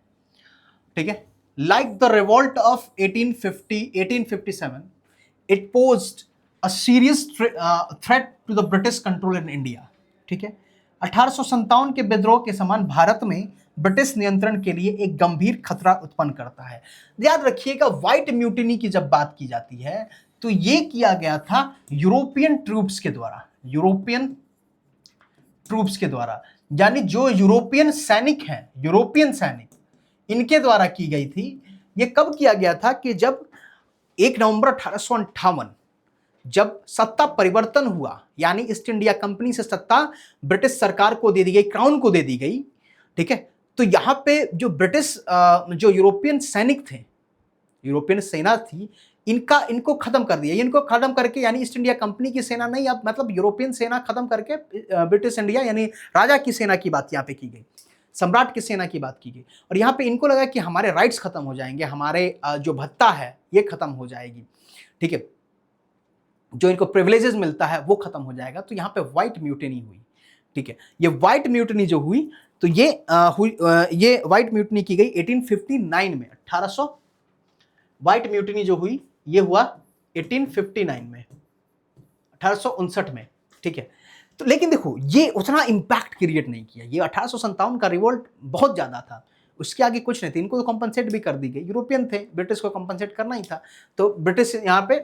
ठीक है। Like the revolt of 1857 it posed a serious threat to the British control in India, ठीक है। 1857 के विद्रोह के समान भारत में ब्रिटिश नियंत्रण के लिए एक गंभीर खतरा उत्पन्न करता है। याद रखिएगा, व्हाइट म्यूटिनी की जब बात की जाती है तो ये किया गया था यूरोपियन ट्रूप्स के द्वारा, यूरोपियन ट्रूप्स के द्वारा, यानी जो यूरोपियन सैनिक हैं, यूरोपियन सैनिक, इनके द्वारा की गई थी। ये कब किया गया था कि जब 1 नवंबर 1858 जब सत्ता परिवर्तन हुआ, यानी ईस्ट इंडिया कंपनी से सत्ता ब्रिटिश सरकार को दे दी गई, क्राउन को दे दी गई, ठीक है। तो यहां पे जो ब्रिटिश जो यूरोपियन सैनिक थे, यूरोपियन सेना थी, इनको खत्म कर दिया। इनको खत्म करके, यानी ईस्ट इंडिया कंपनी की सेना नहीं, अब मतलब यूरोपियन सेना खत्म करके ब्रिटिश इंडिया यानी राजा की सेना की बात यहाँ पे की गई, सम्राट की सेना की बात की गई। और यहाँ पे इनको लगा कि हमारे राइट्स खत्म हो जाएंगे, हमारे जो भत्ता है ये खत्म हो जाएगी, ठीक है, जो इनको प्रिविलेजेस मिलता है वो खत्म हो जाएगा। तो यहाँ पे व्हाइट म्यूटिनी हुई, ठीक है। ये व्हाइट म्यूटिनी जो हुई, तो ये व्हाइट म्यूटिनी की गई 1859 में, 1800 व्हाइट म्यूटिनी जो हुई ये हुआ 1859 में, 1859 में, ठीक है। तो लेकिन देखो, ये उतना इंपैक्ट क्रिएट नहीं किया। ये 1857 का रिवोल्ट बहुत ज्यादा था, उसके आगे कुछ नहीं था। इनको तो कॉम्पनसेट भी कर दी गई, यूरोपियन थे, ब्रिटिश को कॉम्पनसेट करना ही था, तो ब्रिटिश यहाँ पे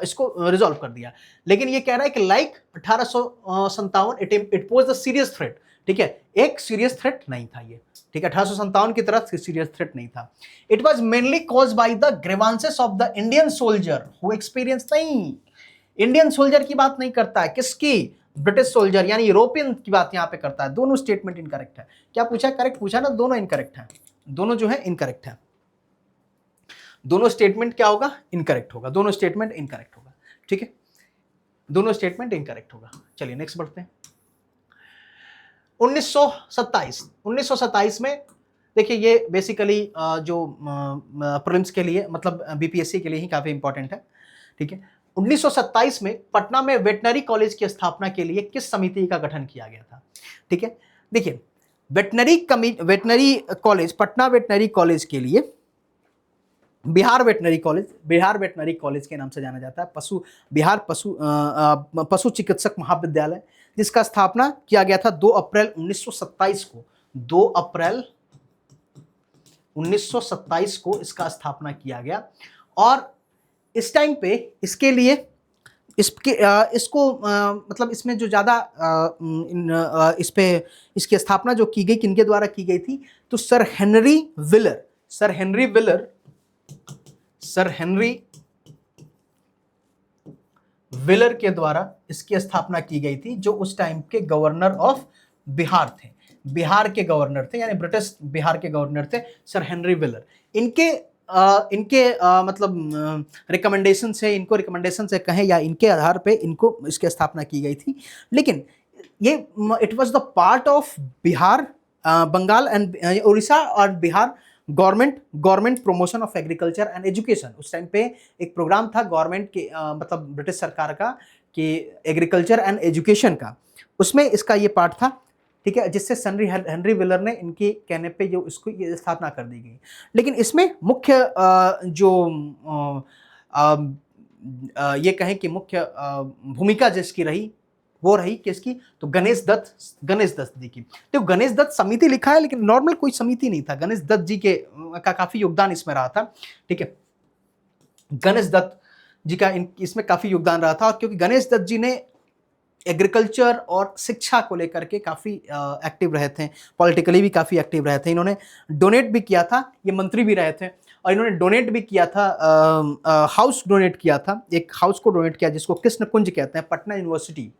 इसको रिजॉल्व कर दिया। लेकिन ये कह रहा है कि like 1857 it pose the serious threat, ठीक है, एक सीरियस थ्रेट नहीं था ये, ठीक है। 1857 की तरफ से सीरियस थ्रेट नहीं था। It was mainly cause by the grievances of the Indian soldier who experience, नहीं, इंडियन सोल्जर की बात नहीं करता है, किसकी, ब्रिटिश सोल्जर यानी यूरोपियन की बात यहां पे करता है। दोनों स्टेटमेंट इनकरेक्ट है। क्या पूछा, करेक्ट पूछा ना, दोनों इनकरेक्ट है, दोनों जो है इनकरेक्ट है। दोनों स्टेटमेंट क्या होगा, इनकरेक्ट होगा, दोनों स्टेटमेंट इनकरेक्ट होगा, ठीक है, दोनों स्टेटमेंट इनकरेक्ट होगा। चलिए नेक्स्ट बढ़ते हैं। 1927 में देखिए, ये बेसिकली जो प्रीलिम्स के लिए, मतलब बीपीएससी के लिए ही काफी इंपॉर्टेंट है, ठीक है। 1927 में पटना में वेटनरी कॉलेज की स्थापना के लिए किस समिति का गठन किया गया था, ठीक है। देखिए, veterinary college, Patna veterinary college के लिए बिहार वेटनरी कॉलेज के नाम से जाना जाता है, पशु चिकित्सक महाविद्यालय, जिसका स्थापना किया गया था 2 अप्रैल 1927 को, 2 अप्रैल 1927 को इसका स्थापना किया गया। और इस टाइम पे इसके लिए मतलब इसमें जो ज़्यादा इसकी स्थापना जो की गई, किनके द्वारा की गई थी, तो सर हेनरी विलर के द्वारा इसकी स्थापना की गई थी, जो उस टाइम के गवर्नर ऑफ बिहार थे, बिहार के गवर्नर थे, यानी ब्रिटिश बिहार के गवर्नर थे सर हेनरी विलर। इनके मतलब रिकमेंडेशन से कहें या इनके आधार पे इनको इसकी स्थापना की गई थी। लेकिन ये it was the part of Bihar, Bengal and Orissa और Bihar government promotion of agriculture and education. उस टाइम पे एक प्रोग्राम था गवर्नमेंट के मतलब ब्रिटिश सरकार का, कि एग्रीकल्चर एंड एजुकेशन का, उसमें इसका ये पार्ट था, ठीक है, जिससे हेनरी विलर ने इनके कहने पे जो इसको ये स्थापना कर दी गई। लेकिन इसमें मुख्य जो ये कहें कि मुख्य भूमिका जिसकी रही, वो रही किसकी, तो गणेश दत्त जी की। तो गणेश दत्त समिति लिखा है, लेकिन नॉर्मल कोई समिति नहीं था, गणेश दत्त जी का काफी योगदान इसमें रहा था, ठीक है। गणेश दत्त जी का इसमें काफी योगदान रहा था, क्योंकि गणेश दत्त जी ने एग्रीकल्चर और शिक्षा को लेकर के काफ़ी एक्टिव रहे थे, पॉलिटिकली भी काफ़ी एक्टिव रहे थे। इन्होंने डोनेट भी किया था, ये मंत्री भी रहे थे, और इन्होंने डोनेट भी किया था, हाउस डोनेट किया था, एक हाउस को डोनेट किया जिसको कृष्ण कुंज कहते हैं। पटना यूनिवर्सिटी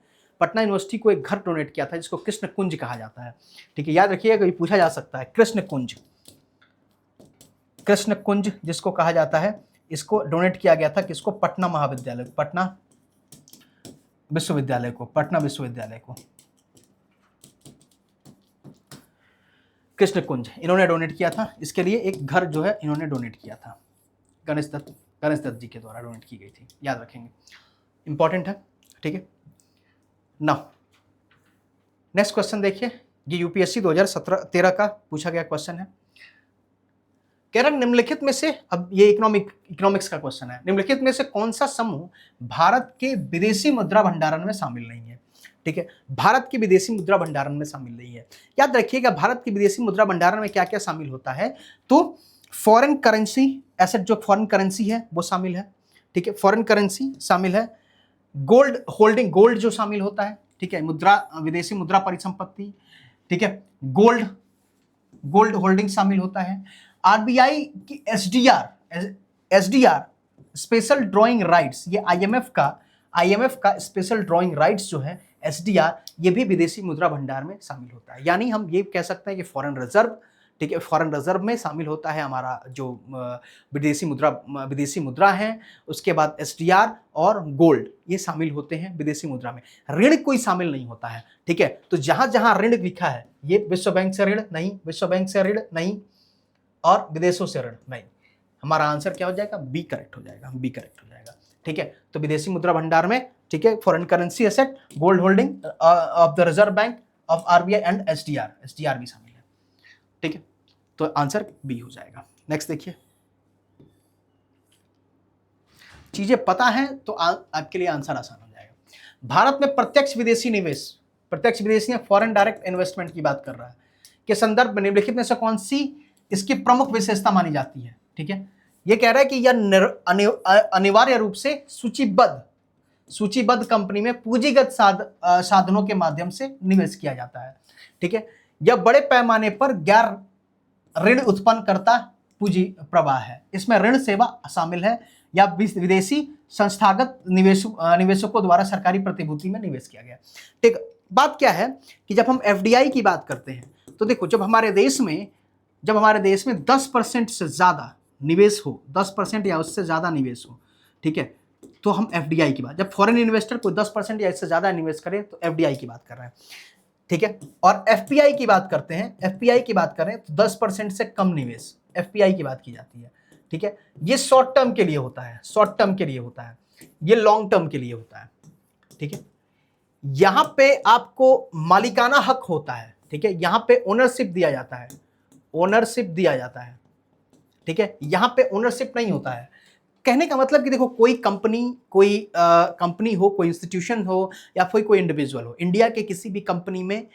को एक घर डोनेट किया था जिसको कृष्ण कुंज कहा जाता है, ठीक है, याद रखिएगा, कभी पूछा जा सकता है। कृष्ण कुंज जिसको कहा जाता है, इसको डोनेट किया गया था किसको, पटना विश्वविद्यालय को कृष्ण कुंज इन्होंने डोनेट किया था। इसके लिए एक घर जो है इन्होंने डोनेट किया था, गणेश दत्त जी के द्वारा डोनेट की गई थी, याद रखेंगे, इंपॉर्टेंट है, ठीक है। नाउ नेक्स्ट क्वेश्चन देखिए, ये यूपीएससी 2017-13 का पूछा गया क्वेश्चन है। कह रहा निम्नलिखित में से, अब ये इकोनॉमिक्स का क्वेश्चन है, निम्नलिखित में से कौन सा समूह भारत के विदेशी मुद्रा भंडारण में शामिल नहीं है? ठीक है, भारत के विदेशी मुद्रा भंडारण में शामिल नहीं है। याद रखिएगा भारत के विदेशी मुद्रा भंडारण में क्या क्या शामिल होता है, तो फॉरेन करेंसी एसेट, जो फॉरेन करेंसी है वो शामिल है। ठीक है, फॉरेन करेंसी शामिल है, गोल्ड होल्डिंग, गोल्ड जो शामिल होता है। ठीक है, मुद्रा, विदेशी मुद्रा परिसंपत्ति। ठीक है, गोल्ड, गोल्ड होल्डिंग शामिल होता है। आरबीआई की एसडीआर स्पेशल ड्राइंग राइट्स, ये आईएमएफ का स्पेशल ड्राइंग राइट्स जो है एसडीआर, ये भी विदेशी मुद्रा भंडार में शामिल होता है। यानी हम ये कह सकते हैं कि फॉरेन रिजर्व, ठीक है, फॉरेन रिजर्व में शामिल होता है हमारा जो विदेशी मुद्रा है, उसके बाद एसडीआर और गोल्ड, ये शामिल होते हैं विदेशी मुद्रा में। ऋण कोई शामिल नहीं होता है। ठीक है, तो जहां जहां ऋण लिखा है, ये विश्व बैंक से ऋण नहीं, विश्व बैंक से ऋण नहीं, और विदेशों से ऋण नहीं, हमारा आंसर क्या हो जाएगा? बी करेक्ट हो जाएगा, बी करेक्ट हो जाएगा। ठीक है, तो विदेशी मुद्रा भंडार में, ठीक है, foreign currency asset, gold holding of the reserve bank of RBI and SDR भी शामिल है। ठीक है, तो आंसर बी हो जाएगा। नेक्स्ट देखिए, चीजें पता है तो आपके लिए आंसर आसान हो जाएगा। भारत में प्रत्यक्ष विदेशी निवेश, प्रत्यक्ष विदेशी फॉरेन डायरेक्ट इन्वेस्टमेंट की बात कर रहा है, के संदर्भ में निम्नलिखित में से कौन सी इसकी प्रमुख विशेषता मानी जाती है? ठीक है, यह कह रहा है कि यह अनिवार्य रूप से सूचीबद्ध कंपनी में पूंजीगत साधनों के माध्यम से निवेश किया जाता है। ठीक है, यह बड़े पैमाने पर गैर ऋण उत्पन्न करता पूंजी प्रवाह है। इसमें ऋण सेवा शामिल है या विदेशी संस्थागत निवेशकों द्वारा सरकारी प्रतिभूति में निवेश किया गया। ठीक, बात क्या है कि जब हम एफडीआई की बात करते हैं तो देखो, जब हमारे देश में 10% से ज्यादा निवेश हो, 10% या उससे ज्यादा निवेश हो, ठीक है, तो हम एफडीआई की बात, जब फॉरेन इन्वेस्टर कोई 10% या इससे ज्यादा निवेश करे तो एफडीआई की बात कर रहे हैं। ठीक है, और एफपीआई की बात करते हैं, एफपीआई की बात करें तो 10% से कम निवेश, एफपीआई की बात की जाती है। ठीक है, ये शॉर्ट टर्म के लिए होता है, शॉर्ट टर्म के लिए होता है, ये लॉन्ग टर्म के लिए होता है। ठीक है, यहां पे आपको मालिकाना हक होता है। ठीक है, यहां पे ओनरशिप दिया जाता है, ओनरशिप दिया जाता है। ठीक है, यहां पे ओनरशिप नहीं होता है। कहने का मतलब कि देखो, कोई कंपनी हो, कोई इंस्टीट्यूशन हो, या कोई इंडिविजुअल हो, इंडिया के किसी भी कंपनी में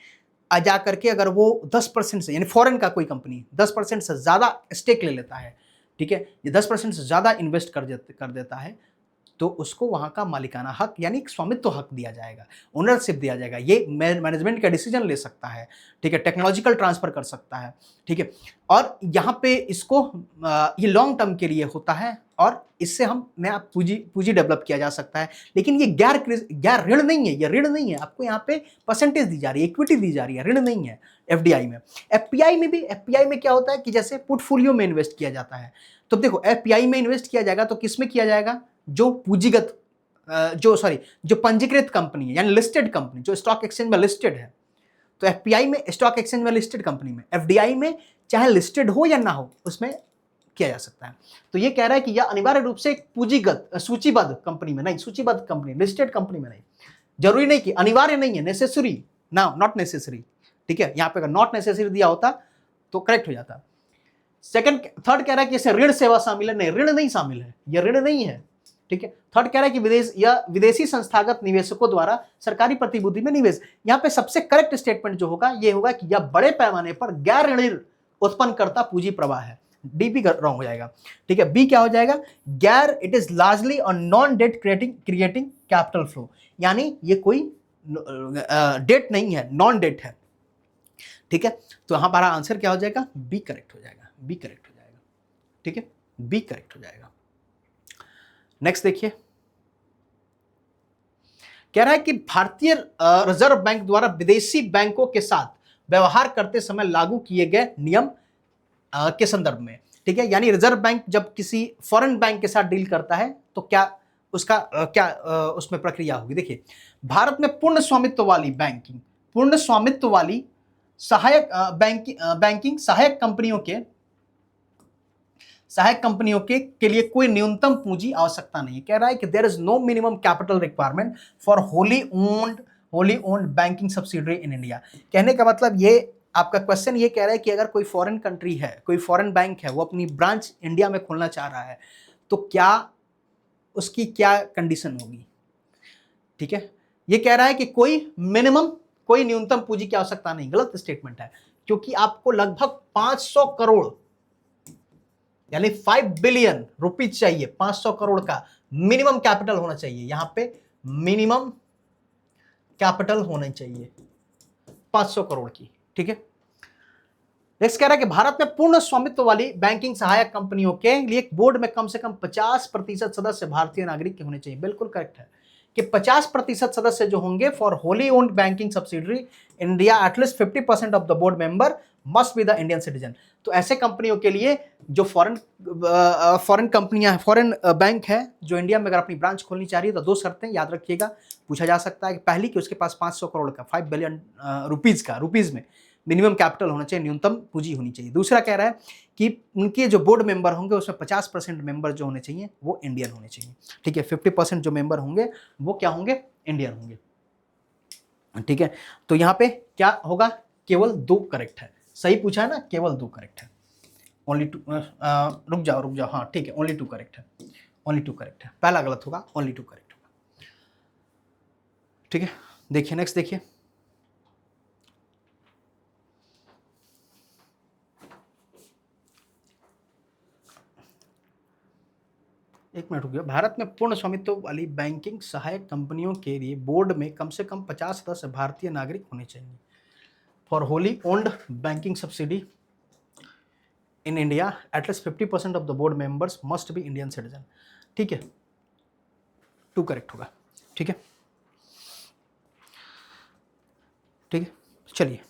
जा करके अगर वो 10% से, यानी फॉरेन का कोई कंपनी 10% से ज्यादा स्टेक ले लेता है, ठीक है, ये 10% से ज्यादा इन्वेस्ट कर देता है, तो उसको वहां का मालिकाना हक यानी स्वामित्व हक दिया जाएगा, ओनरशिप दिया जाएगा। ये मैनेजमेंट का डिसीजन ले सकता है। ठीक है, टेक्नोलॉजिकल ट्रांसफर कर सकता है। ठीक है, और यहाँ पे इसको ये लॉन्ग टर्म के लिए होता है, और इससे हम नया पूंजी डेवलप किया जा सकता है। लेकिन ये गैर ऋण नहीं है, ये ऋण नहीं है, आपको यहाँ पे परसेंटेज दी जा रही है, इक्विटी दी जा रही है, ऋण नहीं है एफडीआई में। एफपीआई में क्या होता है कि जैसे पोर्टफोलियो में इन्वेस्ट किया जाता है, तो देखो एफपीआई में इन्वेस्ट किया जाएगा तो किस में किया जाएगा? जो पंजीकृत कंपनी है, यानी लिस्टेड कंपनी, जो स्टॉक एक्सचेंज में लिस्टेड है। तो एफपीआई में स्टॉक एक्सचेंज में लिस्टेड कंपनी में, एफडीआई में चाहे लिस्टेड हो या ना हो, उसमें किया जा सकता है। तो ये कह रहा है कि यह अनिवार्य रूप से पूंजीगत सूचीबद्ध कंपनी में नहीं, सूचीबद्ध कंपनी, लिस्टेड कंपनी में नहीं। जरूरी नहीं कि, अनिवार्य नहीं है, नेसेसरी ना, नॉट नेसेसरी। ठीक है, यहां पे अगर नॉट नेसेसरी दिया होता तो करेक्ट हो जाता। थर्ड कह रहा है कि इसे ऋण सेवा शामिल है, नहीं, ऋण नहीं शामिल है, यह ऋण नहीं है। ठीक है, थर्ड कह रहा है कि विदेशी संस्थागत निवेशकों द्वारा सरकारी प्रतिभूति में निवेश। यहां पे सबसे करेक्ट स्टेटमेंट जो होगा ये होगा कि यह बड़े पैमाने पर गैर ऋणी उत्पन्न करता पूंजी प्रवाह है। डी भी रॉन्ग हो जाएगा। ठीक है, बी क्या हो जाएगा? गैर, it is largely on non debt creating capital flow, यानी ये कोई डेट नहीं है, नॉन डेट है। ठीक है, तो हमारा आंसर क्या हो जाएगा? बी करेक्ट हो जाएगा, बी करेक्ट हो जाएगा। ठीक है, बी करेक्ट हो जाएगा। नेक्स्ट देखिए, कह रहा है कि भारतीय रिजर्व बैंक द्वारा विदेशी बैंकों के साथ व्यवहार करते समय लागू किए गए नियम के संदर्भ में। ठीक है, यानी रिजर्व बैंक जब किसी फॉरेन बैंक के साथ डील करता है तो क्या उसका उसमें प्रक्रिया होगी। देखिए, भारत में पूर्ण स्वामित्व वाली सहायक बैंकिंग सहायक कंपनियों के लिए कोई न्यूनतम पूंजी आवश्यकता नहीं है। कह रहा है कि there is no minimum capital requirement for wholly owned wholly owned banking subsidiary in India. कहने का मतलब ये आपका क्वेश्चन ये कह रहा है कि अगर कोई फॉरेन कंट्री है, कोई फॉरेन बैंक है, वो अपनी ब्रांच इंडिया में खोलना चाह रहा है तो क्या उसकी क्या कंडीशन होगी। ठीक है, ये कह रहा है कि कोई न्यूनतम पूंजी की आवश्यकता नहीं, गलत स्टेटमेंट है, क्योंकि आपको लगभग 500 करोड़ यानी 5 बिलियन रुपीज चाहिए। 500 करोड़ का मिनिमम कैपिटल होना चाहिए, यहां पे मिनिमम कैपिटल होना चाहिए 500 करोड़ की। ठीक है, नेक्स्ट कह रहा है कि भारत में पूर्ण स्वामित्व वाली बैंकिंग सहायक कंपनियों के लिए बोर्ड में कम से कम 50% सदस्य भारतीय नागरिक के होने चाहिए। बिल्कुल करेक्ट है कि 50% सदस्य जो होंगे for wholly owned banking subsidiary India, at least 50% of the board member must be the Indian citizen. तो ऐसे कंपनियों के लिए जो फॉरेन कंपनियां, फॉरेन बैंक है जो इंडिया में अगर अपनी ब्रांच खोलनी चाह रही है तो दो शर्तें याद रखिएगा, पूछा जा सकता है कि पहली कि उसके पास 500 करोड़ का 5 बिलियन रुपीज में मिनिमम कैपिटल होना चाहिए, न्यूनतम पूंजी होनी चाहिए। दूसरा कह रहा है कि उनके जो बोर्ड मेंबर होंगे उसमें 50% मेंबर जो होने चाहिए वो इंडियन होने चाहिए। ठीक है, 50% जो मेंबर होंगे वो क्या होंगे, इंडियन होंगे। ठीक है, तो यहां पे क्या होगा, केवल 2 करेक्ट है, सही पूछा है ना, केवल 2 करेक्ट है। ओनली 2, रुक जाओ, हाँ ठीक है, ओनली 2 करेक्ट है, ओनली 2 करेक्ट है, पहला गलत होगा, ओनली 2 करेक्ट होगा। ठीक है, देखिए नेक्स्ट देखिए, एक मिनट रुकिए। भारत में पूर्ण स्वामित्व वाली बैंकिंग सहायक कंपनियों के लिए बोर्ड में कम से कम 50 सदस्य भारतीय नागरिक होने चाहिए। For wholly owned banking subsidy in India, at least 50% of the board members must be Indian citizen. ठीक है, 2 करेक्ट होगा। ठीक है, ठीक है, चलिए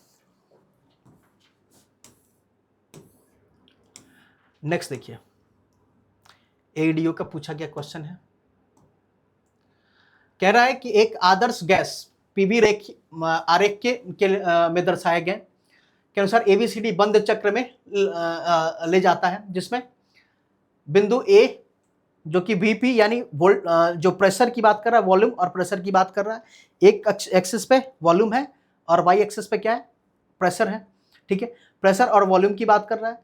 नेक्स्ट देखिए, एडीओ का पूछा गया क्वेश्चन है, कह रहा है कि एक आदर्श गैस पीवी आरेख में दर्शाए गए के अनुसार एबीसीडी बंद चक्र में ले जाता है, जिसमें बिंदु ए जो कि वीपी यानी जो प्रेशर की बात कर रहा है, वॉल्यूम और प्रेशर की बात कर रहा है, एक एक्सिस पे वॉल्यूम है और वाई एक्सिस पे क्या है, प्रेशर है। ठीक है, प्रेशर और वॉल्यूम की बात कर रहा है।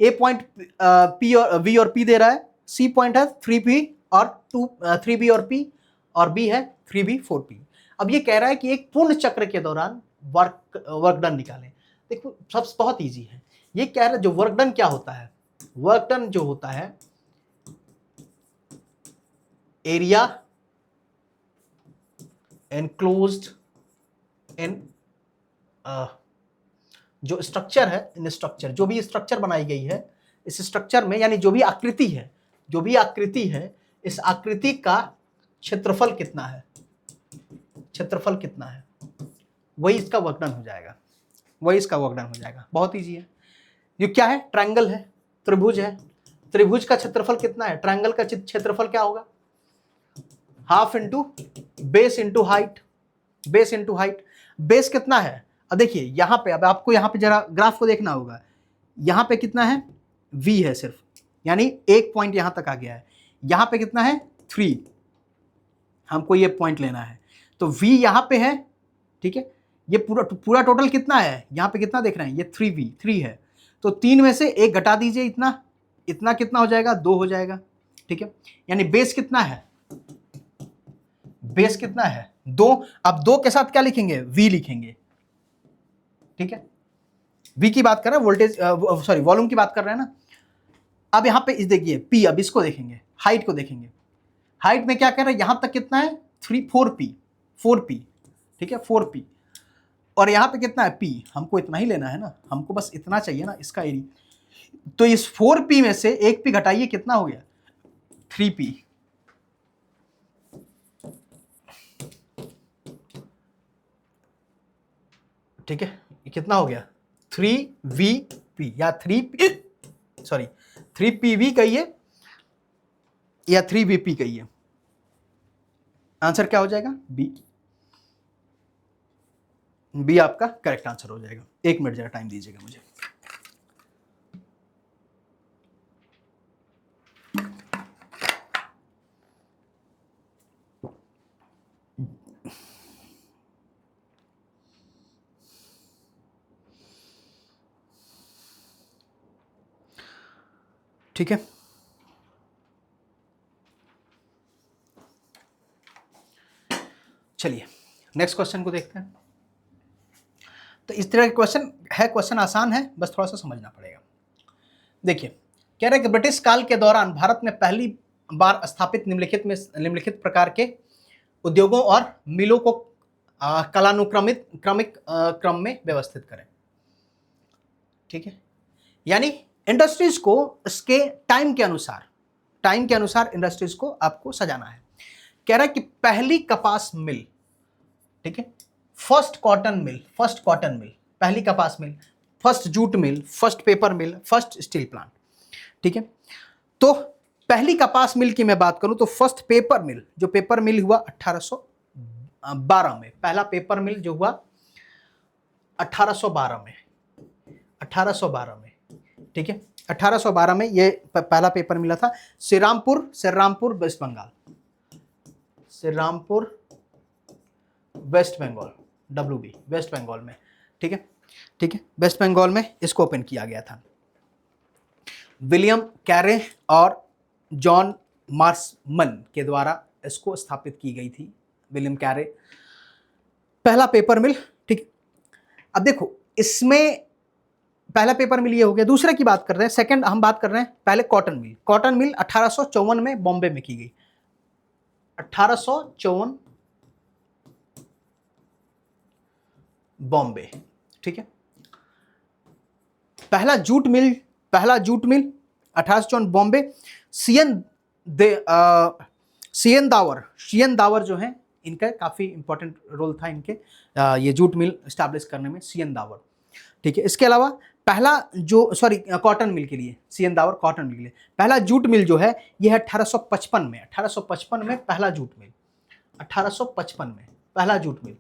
ए पॉइंट पी और वी और पी दे रहा है, सी पॉइंट है 3P और 3B और P, और बी है 3B 4P। अब ये कह रहा है कि एक पूर्ण चक्र के दौरान वर्क डन निकालें। देखो सब बहुत इजी है, ये कह रहा है जो वर्क डन क्या होता है, वर्क डन जो होता है एरिया एनक्लोज्ड इन जो स्ट्रक्चर है, इन स्ट्रक्चर जो भी स्ट्रक्चर बनाई गई है, इस स्ट्रक्चर में यानी जो भी आकृति है, जो भी आकृति है, इस आकृति का क्षेत्रफल कितना है, क्षेत्रफल कितना है, वही इसका वर्कडन हो जाएगा, वही इसका वर्कडन हो जाएगा। बहुत इजी है। ये क्या है, ट्रायंगल है, त्रिभुज है, त्रिभुज का क्षेत्रफल कितना है, ट्रायंगल का क्षेत्रफल क्या होगा, half into base into height, base into height. Base कितना है, अब देखिए यहां पे, अब आपको यहां पे जरा ग्राफ को देखना होगा, यहां पे कितना है, v है सिर्फ, यानी एक पॉइंट यहां तक आ गया है, यहां पे कितना है 3, हमको ये पॉइंट लेना है, तो v यहां पे है। ठीक है, ये पूरा टोटल कितना है, यहां पे कितना देख रहे हैं, ये 3v 3 है, तो 3 में से एक घटा दीजिए, इतना इतना कितना हो जाएगा, 2 हो जाएगा। ठीक है, यानी बेस कितना है, बेस कितना है 2। अब 2 के साथ क्या लिखेंगे, v लिखेंगे। ठीक है, v की बात कर रहे हैं, वोल्टेज सॉरी वॉल्यूम की बात कर रहे हैं ना। अब यहां पे इस देखिए p, अब इसको देखेंगे, हाइट को देखेंगे, हाइट में क्या कर रहे हैं, यहां तक कितना है 4p। ठीक है 4p, और यहां पे कितना है p, हमको इतना ही लेना है ना, हमको बस इतना चाहिए ना इसका एरिया, तो इस 4p में से एक p घटाइए, कितना हो गया 3p। ठीक है, ये कितना हो गया 3vp या 3pv कहिए या 3vp कहिए, आंसर क्या हो जाएगा, बी। बी आपका करेक्ट आंसर हो जाएगा। 1 मिनट जरा टाइम दीजिएगा मुझे। ठीक है, चलिए नेक्स्ट क्वेश्चन को देखते हैं। तो इस तरह का क्वेश्चन है, क्वेश्चन आसान है, बस थोड़ा सा समझना पड़ेगा। देखिए, कह रहे हैं कि ब्रिटिश काल के दौरान भारत में पहली बार स्थापित निम्नलिखित प्रकार के उद्योगों और मिलों को कालानुक्रमिक क्रम में व्यवस्थित करें। ठीक है, यानी इंडस्ट्रीज को इसके टाइम के अनुसार इंडस्ट्रीज को आपको सजाना है। कह रहा है कि पहली कपास मिल, ठीक है, फर्स्ट कॉटन मिल, पहली कपास mill, first jute mill, first paper mill, first steel plant. ठीक है, तो पहली कपास मिल की मैं बात करूं तो फर्स्ट पेपर मिल, जो पेपर मिल हुआ 1812 में, पहला पेपर मिल जो हुआ 1812 में, ठीक है, 1812 में ये पहला पेपर मिला था। Shrirampur West Bengal, WB West Bengal में। ठीक है, वेस्ट बंगाल में इसको ओपन किया गया था। विलियम कैरे और जॉन मार्समन के द्वारा इसको स्थापित की गई थी। विलियम कैरे, पहला पेपर मिल। ठीक, अब देखो इसमें पहला पेपर मिल ये हो गया। दूसरे की बात कर रहे हैं, सेकंड हम बात कर रहे हैं पहले कॉटन मिल 1854 में बॉम्बे में की गई, 1854 बॉम्बे। ठीक है, पहला jute mill 1854 Bombay. CN the power जो है, इनका काफी इंपॉर्टेंट रोल था इनके ये जूट मिल स्टैब्लिश करने में, सीएन दावर। ठीक है, इसके अलावा पहला जो कॉटन मिल के लिए, सीएन दावर कॉटन मिल के लिए पहला जूट मिल जो है ये है 1855 में पहला जूट मिल, 1855 में पहला जूट मिल।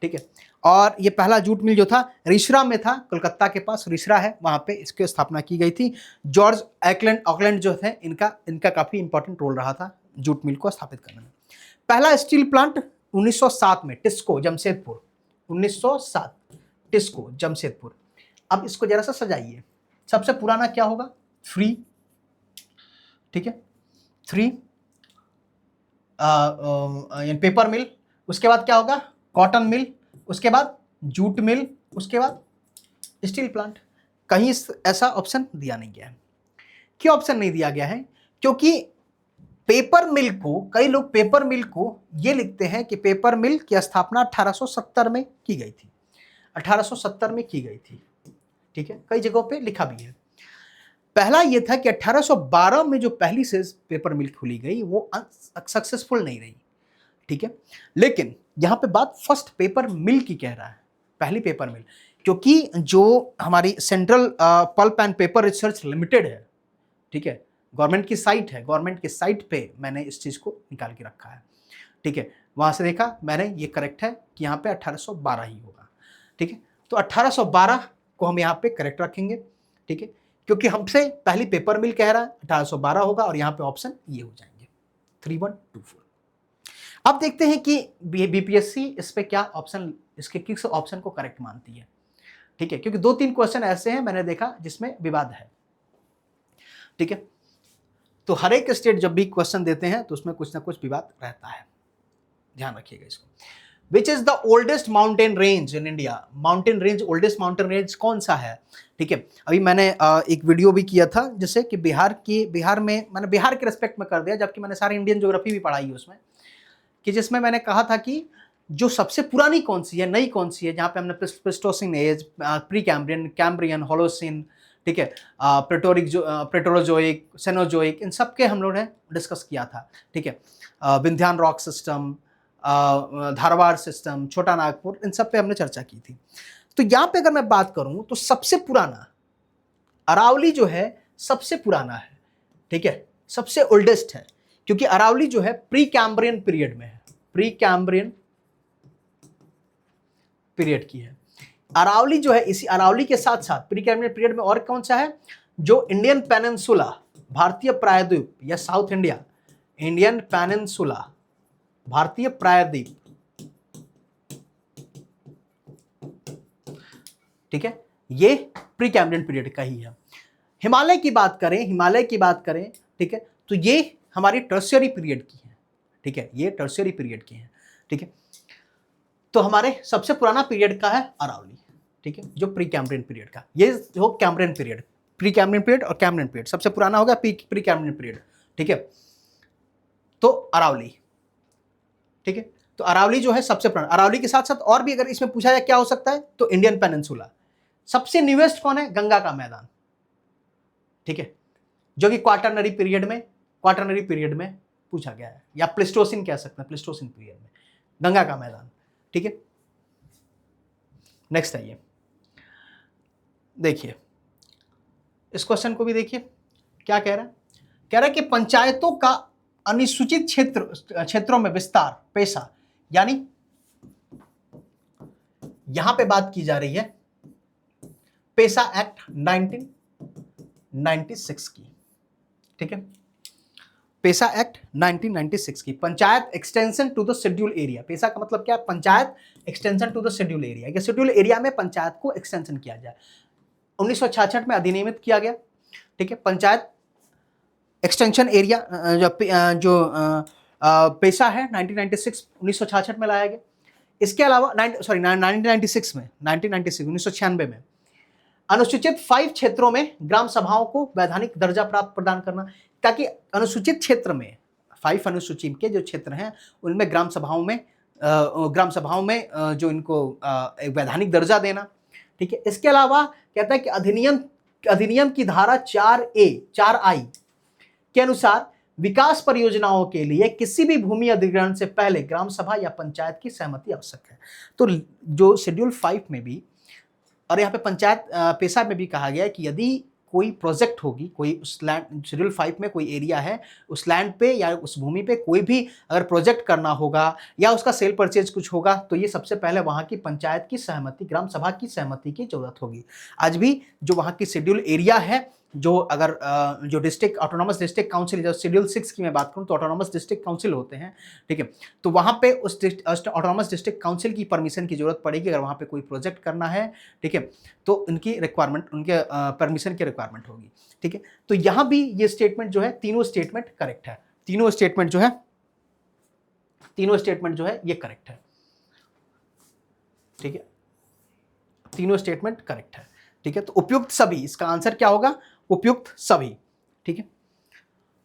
ठीक है, और ये पहला जूट मिल जो था रिसरा में था, कोलकाता के पास रिसरा है, वहां पे इसकी स्थापना की गई थी। जॉर्ज ऑकलैंड जो थे, इनका काफी इंपॉर्टेंट रोल रहा था जूट मिल को स्थापित करने में। पहला स्टील प्लांट 1907 में टिस्को जमशेदपुर, 1907 टिस्को जमशेदपुर। अब इसको जरा सा सजाइए, सबसे पुराना क्या होगा? 3, ठीक है, 3 पेपर मिल, उसके बाद क्या होगा? कॉटन मिल, उसके बाद जूट मिल, उसके बाद स्टील प्लांट। कहीं ऐसा ऑप्शन दिया नहीं गया है। क्यों ऑप्शन नहीं दिया गया है? क्योंकि पेपर मिल को, कई लोग पेपर मिल को ये लिखते हैं कि पेपर मिल की स्थापना 1870 में की गई थी, 1870 में की गई थी। ठीक है, कई जगहों पे लिखा भी है। पहला ये था कि 1812 में जो पहली से पेपर मिल खुली गई वो सक्सेसफुल नहीं रही। ठीक है, लेकिन यहां पे बात फर्स्ट पेपर मिल की कह रहा है, पहली पेपर मिल, क्योंकि जो हमारी central pulp and paper research limited है, ठीक है, गवर्नमेंट की साइट है, गवर्नमेंट की साइट पे मैंने इस चीज को निकाल के रखा है। ठीक है, वहां से देखा मैंने, ये करेक्ट है कि यहाँ पे 1812 ही होगा। ठीक है, तो 1812 को हम यहाँ पे करेक्ट रखेंगे। ठीक है, क्योंकि हमसे पहली पेपर मिल कह रहा है 1812 होगा, और यहाँ पे ऑप्शन ये हो जाएंगे 3124। अब देखते हैं कि बीपीएससी इस पे क्या ऑप्शन, इसके किस ऑप्शन को करेक्ट मानती है। ठीक है, क्योंकि 2-3 क्वेश्चन ऐसे हैं मैंने देखा जिसमें विवाद है। ठीक है, तो हर एक स्टेट जब भी क्वेश्चन देते हैं तो उसमें कुछ ना कुछ विवाद रहता है, ध्यान रखिएगा इसको। Which is the oldest mountain range in India? Mountain range, oldest mountain range कौन सा है? ठीक है, अभी मैंने एक वीडियो भी किया था जैसे कि बिहार में मैंने बिहार के रेस्पेक्ट में कर दिया, जबकि मैंने सारी इंडियन ज्योग्राफी भी पढ़ाई है उसमें, कि जिसमें मैंने कहा था कि जो सबसे पुरानी कौन सी है, नई कौन सी है, जहाँ पे हमने Pleistocene age, pre Cambrian, Cambrian, Holocene, ठीक है, प्रेटोरोजोइक, सेनोजोइक, इन सब के हम लोगों ने डिस्कस किया था। ठीक है, Vindhyan rock system, Dharwad system, छोटा नागपुर, इन सब पे हमने चर्चा की थी। तो यहाँ पे अगर मैं बात करूं तो सबसे पुराना अरावली जो है सबसे पुराना है। ठीक है, सबसे ओल्डेस्ट है, क्योंकि अरावली जो है प्री कैम्ब्रियन पीरियड में है, प्री कैम्ब्रियन पीरियड की है अरावली जो है। इसी अरावली के साथ साथ प्री कैम्ब्रियन पीरियड में और कौन सा है? जो इंडियन पेनिनसुला, भारतीय प्रायद्वीप या साउथ इंडिया, इंडियन पेनिनसुला, भारतीय प्रायद्वीप, ठीक है, ये प्री कैम्ब्रियन पीरियड का ही है। हिमालय की बात करें, हिमालय की बात करें, ठीक है, तो ये हमारी टर्शियरी पीरियड की है, ठीक है, ये टर्शियरी पीरियड की है, ठीक है। तो हमारे सबसे पुराना पीरियड का है अरावली, ठीक है, जो प्री कैम्ब्रियन पीरियड का, ये हो Cambrian period, pre Cambrian period और कैम्ब्रियन पीरियड, सबसे पुराना होगा प्री कैम्ब्रियन पीरियड, ठीक है। तो अरावली, ठीक है, तो अरावली जो है सबसे पुराना। अरावली के साथ साथ और भी अगर इसमें पूछा जाए क्या हो सकता है, तो इंडियन पेनिनसुला। सबसे न्यूएस्ट कौन है, गंगा का मैदान, ठीक है, जो कि क्वाटरनरी पीरियड में पूछा गया है, या प्लेस्टोसिन कह सकते हैं, प्लेस्टोसिन पीरियड में गंगा का मैदान, ठीक है। नेक्स्ट आइए, देखिए इस क्वेश्चन को भी देखिए, क्या कह रहा है, कह रहा है कि पंचायतों का अनुसूचित क्षेत्रों में विस्तार पेशा, यानी यहां पे बात की जा रही है पेशा एक्ट 1996 की, ठीक है, पेशा एक्ट 1996 की, panchayat extension to the schedule area. PESA का मतलब क्या है, panchayat extension to the schedule area, कि शेड्यूल एरिया में पंचायत को एक्सटेंशन किया जाए। 1966 में अधिनियमित किया गया, ठीक है, पंचायत एक्सटेंशन एरिया जो पेशा है 1966 में लाया गया। इसके अलावा 1996 में अनुसूचित 5 क्षेत्रों में ग्राम सभाओं को वैधानिक दर्जा प्राप्त प्रदान करना, ताकि अनुसूचित क्षेत्र में 5 अनुसूची के जो क्षेत्र हैं उनमें ग्राम सभाओं में जो इनको एक वैधानिक दर्जा देना, ठीक है। इसके अलावा कहता है कि अधिनियम की धारा 4I के अनुसार विकास परियोजनाओं के लिए किसी भी भूमि अधिग्रहण से पहले ग्राम सभा या पंचायत की सहमति आवश्यक है। तो जो शेड्यूल 5 में भी और यहाँ पे पंचायत पेशा में भी कहा गया है कि यदि कोई प्रोजेक्ट होगी, कोई उस लैंड, शेड्यूल 5 में कोई एरिया है, उस लैंड पे या उस भूमि पे कोई भी अगर प्रोजेक्ट करना होगा या उसका सेल परचेज कुछ होगा, तो ये सबसे पहले वहाँ की पंचायत की सहमति, ग्राम सभा की सहमति की जरूरत होगी। आज भी जो वहाँ की शेड्यूल एरिया है, जो अगर जो डिस्ट्रिक्ट ऑटोनॉमस डिस्ट्रिक्ट काउंसिल, जो शेड्यूल 6 की मैं बात करूं तो ऑटोनॉमस डिस्ट्रिक्ट काउंसिल होते हैं, ठीक है, तो वहां पे उस ऑटोनॉमस डिस्ट्रिक्ट काउंसिल की परमिशन की जरूरत पड़ेगी अगर वहां पे कोई प्रोजेक्ट करना है, ठीक है, तो उनकी रिक्वायरमेंट, उनके परमिशन की रिक्वायरमेंट होगी, ठीक है। तो यहां भी ये स्टेटमेंट जो है, तीनों स्टेटमेंट करेक्ट है, तीनों स्टेटमेंट जो है ये करेक्ट है, ठीक है, तीनों स्टेटमेंट करेक्ट है, ठीक है। तो उपयुक्त सभी, इसका आंसर क्या होगा, उपयुक्त सभी, ठीक है,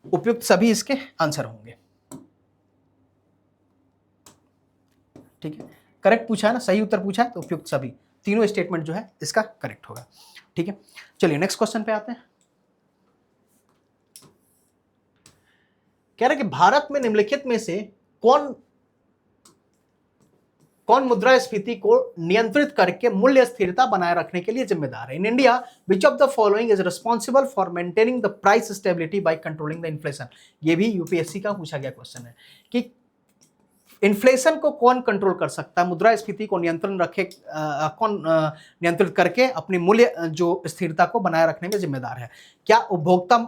उपयुक्त सभी इसके आंसर होंगे, ठीक है। करेक्ट पूछा है ना, सही उत्तर पूछा है, तो उपयुक्त सभी, तीनों स्टेटमेंट जो है इसका करेक्ट होगा, ठीक है। चलिए नेक्स्ट क्वेश्चन पे आते हैं। कह रहे कि भारत में निम्नलिखित में से कौन मुद्रास्फीति को नियंत्रित करके मूल्य स्थिरता बनाए रखने के लिए जिम्मेदार है। In India which of the following is responsible for maintaining the price stability by controlling the inflation. ये भी यूपीएससी का पूछा गया क्वेश्चन है कि इन्फ्लेशन को कौन कंट्रोल कर सकता है, मुद्रास्फीति को कौन नियंत्रित करके अपनी मूल्य जो स्थिरता को बनाए रखने में जिम्मेदार है। क्या उपभोक्ता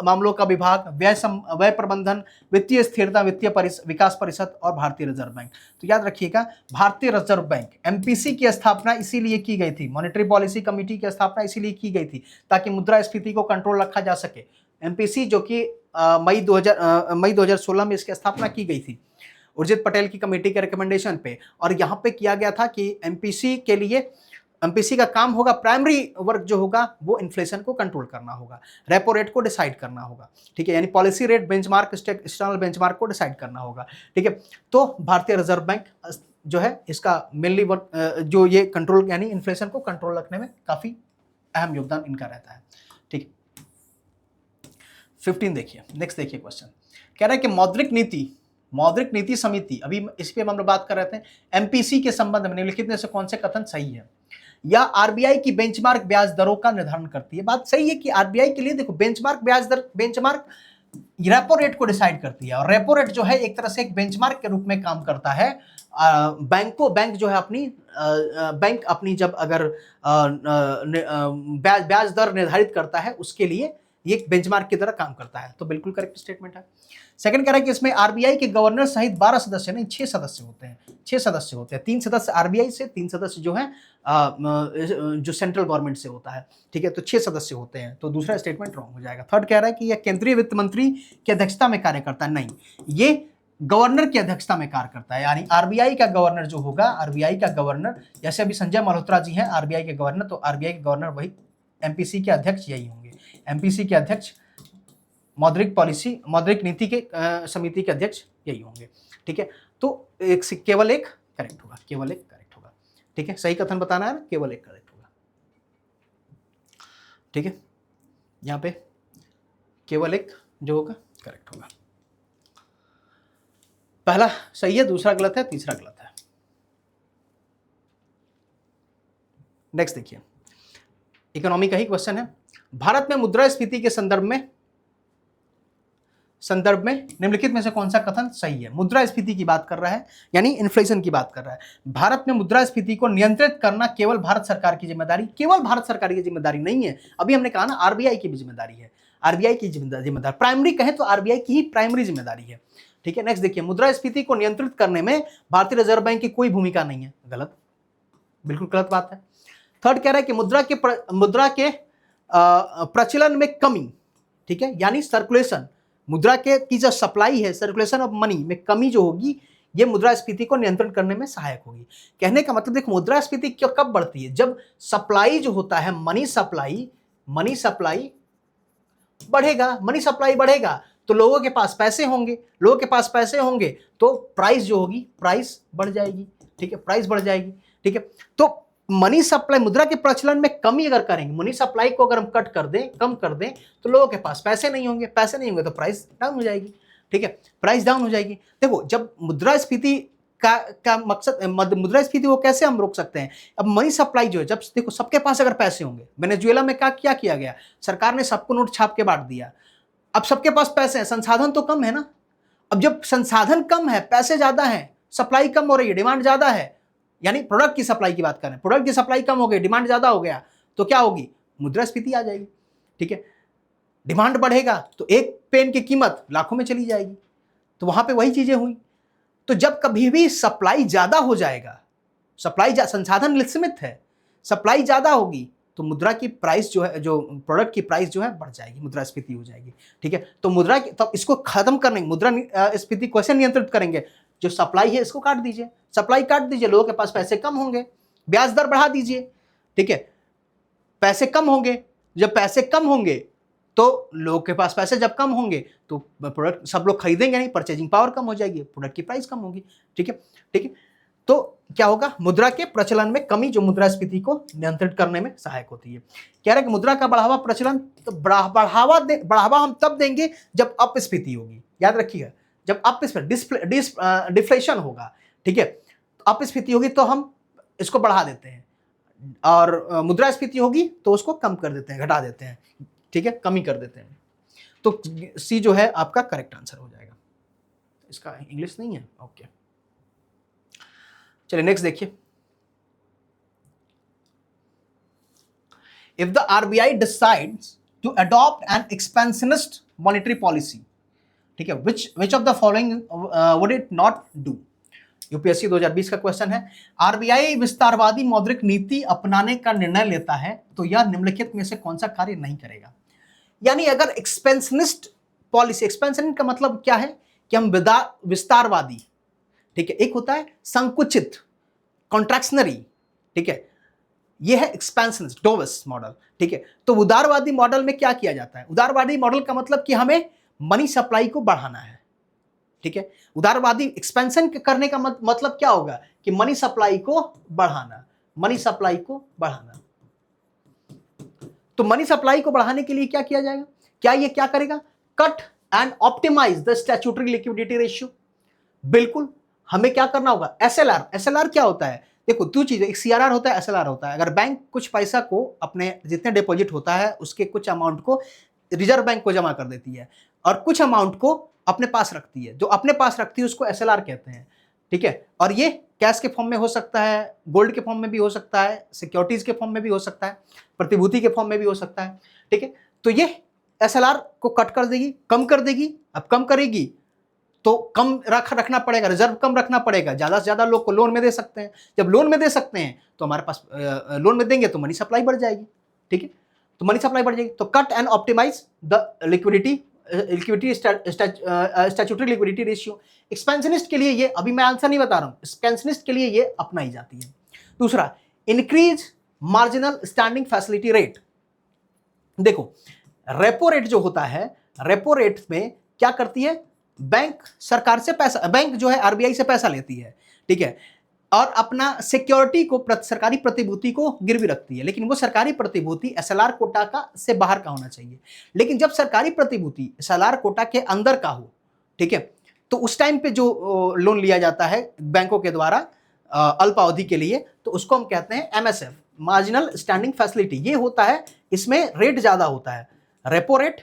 मामलों का विभाग, व्यय प्रबंधन, वित्तीय स्थिरता, वित्तीय विकास परिषद और भारतीय रिजर्व बैंक। तो याद रखिएगा, भारतीय रिजर्व बैंक एमपीसी की स्थापना इसीलिए की गई थी, मॉनेटरी पॉलिसी कमेटी की स्थापना इसीलिए की गई थी ताकि मुद्रास्फीति को कंट्रोल रखा जा सके। एमपीसी जो कि मई 2016 में इसकी स्थापना की गई थी उर्जित पटेल की कमेटी के रिकमेंडेशन पे, और यहाँ पे किया गया था कि एमपीसी का काम होगा, प्राइमरी वर्क जो होगा वो इन्फ्लेशन को कंट्रोल करना होगा, रेपो रेट को डिसाइड करना होगा, ठीक है, यानी policy rate benchmark, external benchmark को डिसाइड करना होगा, ठीक है। तो भारतीय रिजर्व बैंक जो है इसका मेनली वर्क, जो ये कंट्रोल यानी इन्फ्लेशन को कंट्रोल रखने में काफी अहम योगदान इनका रहता है, ठीक। 15 देखिए, नेक्स्ट देखिए क्वेश्चन, कह रहा है कि मौद्रिक नीति समिति, अभी इस पे हम लोग बात कर रहे थे, एमपीसी के संबंध में निम्नलिखित में से कौन से कथन सही है। या आरबीआई की बेंचमार्क ब्याज दरों का निर्धारण करती है। बात सही है कि आरबीआई के लिए देखो बेंचमार्क ब्याज दर, बेंचमार्क रेपो रेट को डिसाइड करती है, और रेपो रेट जो है एक तरह से एक बेंचमार्क के रूप में काम करता है। बैंक जो है अपनी जब अगर ब्याज दर निर्धारित करता है उसके लिए ये एक बेंचमार्क की तरह काम करता है। तो बिल्कुल करेक्ट स्टेटमेंट है। सेकंड कह रहा है कि इसमें आरबीआई के गवर्नर सहित 12 सदस्य नहीं 6 सदस्य होते हैं, 6 सदस्य होते हैं, 3 सदस्य आरबीआई से, 3 सदस्य जो है जो सेंट्रल गवर्नमेंट से होता है, ठीक है। तो 6 सदस्य होते हैं, तो दूसरा स्टेटमेंट रॉन्ग हो जाएगा। थर्ड कह रहा है कि यह केंद्रीय वित्त मंत्री की अध्यक्षता में कार्य करता है, नहीं, ये गवर्नर की अध्यक्षता में कार्य करता है। यानी आरबीआई का गवर्नर जो होगा, आरबीआई का गवर्नर, जैसे अभी संजय मल्होत्रा जी हैं आरबीआई के गवर्नर, तो आरबीआई के गवर्नर वही एमपीसी के अध्यक्ष यही होंगे। एमपीसी के अध्यक्ष, मौद्रिक नीति के समिति के अध्यक्ष यही होंगे, ठीक है। तो केवल एक करेक्ट होगा, केवल एक करेक्ट होगा, ठीक है। सही कथन बताना है, केवल एक करेक्ट होगा, ठीक है। यहां पे केवल एक जो होगा करेक्ट होगा। पहला सही है, दूसरा गलत है, तीसरा गलत है। नेक्स्ट देखिए, इकोनॉमी का ही क्वेश्चन है। भारत में मुद्रास्फीति के संदर्भ में निम्नलिखित में से कौन सा कथन सही है? मुद्रास्फीति की बात कर रहा है, यानी इन्फ्लेशन की बात कर रहा है। भारत में मुद्रास्फीति को नियंत्रित करना केवल भारत सरकार की जिम्मेदारी, केवल भारत सरकार की जिम्मेदारी नहीं है। अभी हमने कहा ना आरबीआई की भी जिम्मेदारी है, आरबीआई की जिम्मेदारी प्राइमरी कहें तो आरबीआई की ही प्राइमरी जिम्मेदारी है, ठीक है। नेक्स्ट देखिए, मुद्रास्फीति को नियंत्रित करने में भारतीय रिजर्व बैंक की कोई भूमिका नहीं है, गलत, बिल्कुल गलत बात है। थर्ड कह रहा है कि मुद्रा के प्रचलन में कमी, ठीक है, यानी सर्कुलेशन, मुद्रा के की जो सप्लाई है, सर्कुलेशन ऑफ मनी में कमी जो होगी, ये मुद्रास्फीति को नियंत्रण करने में सहायक होगी। कहने का मतलब देखो, मुद्रास्फीति कब बढ़ती है? जब सप्लाई जो होता है, मनी सप्लाई बढ़ेगा, मनी सप्लाई बढ़ेगा तो लोगों के पास पैसे होंगे, लोगों के पास पैसे होंगे तो प्राइस जो होगी, प्राइस बढ़ जाएगी, ठीक है, प्राइस बढ़ जाएगी, ठीक है। तो मनी सप्लाई, मुद्रा के प्रचलन में कमी अगर करेंगे, मनी सप्लाई को अगर हम कट कर दें, कम कर दें, तो लोगों के पास पैसे नहीं होंगे, पैसे नहीं होंगे तो प्राइस डाउन हो जाएगी, ठीक है, प्राइस डाउन हो जाएगी। देखो, जब मुद्रास्फीति का मकसद, मुद्रास्फीति वो कैसे हम रोक सकते हैं? अब मनी सप्लाई जो है, जब देखो सबके पास अगर पैसे होंगे, वेनेजुएला में क्या किया गया, सरकार ने सबको नोट छाप के बांट दिया। अब सबके पास पैसे हैं, संसाधन तो कम है ना। अब जब संसाधन कम है, पैसे ज्यादा हैं, सप्लाई कम हो रही है, डिमांड ज्यादा है, यानी प्रोडक्ट की सप्लाई की बात करें, प्रोडक्ट की सप्लाई कम हो गई, डिमांड ज्यादा हो गया, तो क्या होगी? मुद्रास्फीति आ जाएगी, ठीक है। डिमांड बढ़ेगा तो एक पेन की कीमत लाखों में चली जाएगी, तो वहां पे वही चीजें हुई। तो जब कभी भी सप्लाई ज्यादा हो जाएगा, संसाधन सीमित है, सप्लाई ज्यादा होगी, तो मुद्रा की प्राइस जो है, जो प्रोडक्ट की प्राइस जो है बढ़ जाएगी, मुद्रास्फीति हो जाएगी, ठीक है। तो मुद्रा की, तब इसको खत्म करने, मुद्रास्फीति कैसे नियंत्रित करेंगे? जो सप्लाई है इसको काट दीजिए, सप्लाई काट दीजिए, लोगों के पास पैसे कम होंगे, ब्याज दर बढ़ा दीजिए, ठीक है, पैसे कम होंगे, जब पैसे कम होंगे तो लोगों के पास पैसे जब कम होंगे तो प्रोडक्ट सब लोग खरीदेंगे नहीं, परचेजिंग पावर कम हो जाएगी, प्रोडक्ट की प्राइस कम होगी, ठीक है, ठीक है। तो क्या होगा? मुद्रा के प्रचलन में कमी जो मुद्रास्फीति को नियंत्रित करने में सहायक होती है। कह रहे हैं कि मुद्रा का बढ़ावा प्रचलन, तो बढ़ावा हम तब देंगे जब अपस्फीति होगी, याद रखिएगा, जब डिफ्लेशन होगा, ठीक है, अपस्फीति होगी तो हम इसको बढ़ा देते हैं, और मुद्रास्फीति होगी तो उसको कम कर देते हैं, घटा देते हैं, ठीक है, कमी कर देते हैं। तो सी जो है आपका करेक्ट आंसर हो जाएगा। इसका इंग्लिश नहीं है, ओके। चलिए नेक्स्ट देखिए, if the RBI decides to adopt an expansionist monetary policy, ठीक है, which of the following would it not do? UPSC 2020 का क्वेश्चन है। आरबीआई विस्तारवादी मौद्रिक नीति अपनाने का निर्णय लेता है तो यह निम्नलिखित में से कौन सा कार्य नहीं करेगा? यानी अगर एक्सपेंशनिस्ट पॉलिसी, एक्सपेंशन का मतलब क्या है कि हम विस्तारवादी, ठीक है, एक होता है संकुचित, कॉन्ट्रैक्शनरी, ठीक है, यह है एक्सपेंशनिस्ट डोविस मॉडल, ठीक है। तो उदारवादी मॉडल में क्या किया जाता है? उदारवादी मॉडल का मतलब कि हमें मनी सप्लाई को बढ़ाना है, ठीक है। उदारवादी एक्सपेंशन करने का मतलब क्या होगा कि मनी सप्लाई को बढ़ाना, मनी सप्लाई को बढ़ाना। तो मनी सप्लाई को बढ़ाने के लिए क्या किया जाएगा? क्या ये क्या करेगा? Cut and optimise the statutory liquidity ratio. बिल्कुल, हमें क्या करना होगा? एसएलआर। एसएलआर क्या होता है? देखो, दो चीजें, एक सीआरआर होता है, एसएलआर होता है। अगर बैंक कुछ पैसा को, अपने जितने डिपॉजिट होता है उसके कुछ अमाउंट को रिजर्व बैंक को जमा कर देती है और कुछ अमाउंट को अपने पास रखती है, जो अपने पास रखती है उसको एसएलआर कहते हैं, ठीक है। और ये कैश के फॉर्म में हो सकता है, गोल्ड के फॉर्म में भी हो सकता है, सिक्योरिटीज के फॉर्म में भी हो सकता है, प्रतिभूति के फॉर्म में भी हो सकता है, ठीक है। तो ये एसएलआर को कट कर देगी, कम कर देगी। अब कम करेगी तो कम रखना पड़ेगा, रिजर्व कम रखना पड़ेगा, ज्यादा से ज्यादा लोग को लोन में दे सकते हैं। जब लोन में दे सकते हैं तो हमारे पास लोन में देंगे तो मनी सप्लाई बढ़ जाएगी, ठीक है, तो मनी सप्लाई बढ़ जाएगी। तो cut and optimise the liquidity statutory liquidity ratio. Expansionist के लिए ये, अभी मैं आंसर नहीं बता रहा हूं, एक्सपेंशनिस्ट के लिए ये अपनाई जाती है। दूसरा, increase marginal standing facility rate. देखो रेपो रेट जो होता है, रेपो रेट में क्या करती है, बैंक सरकार से पैसा, बैंक जो है आरबीआई से पैसा लेती है, ठीक है, और अपना सिक्योरिटी को, सरकारी प्रतिभूति को गिरवी रखती है। लेकिन वो सरकारी प्रतिभूति एसएलआर कोटा का से बाहर का होना चाहिए। लेकिन जब सरकारी प्रतिभूति एसएलआर कोटा के अंदर का हो, ठीक है, तो उस टाइम पे जो लोन लिया जाता है बैंकों के द्वारा अल्पावधि के लिए, तो उसको हम कहते हैं एमएसएफ, मार्जिनल स्टैंडिंग फैसिलिटी। ये होता है, इसमें रेट ज्यादा होता है, रेपो रेट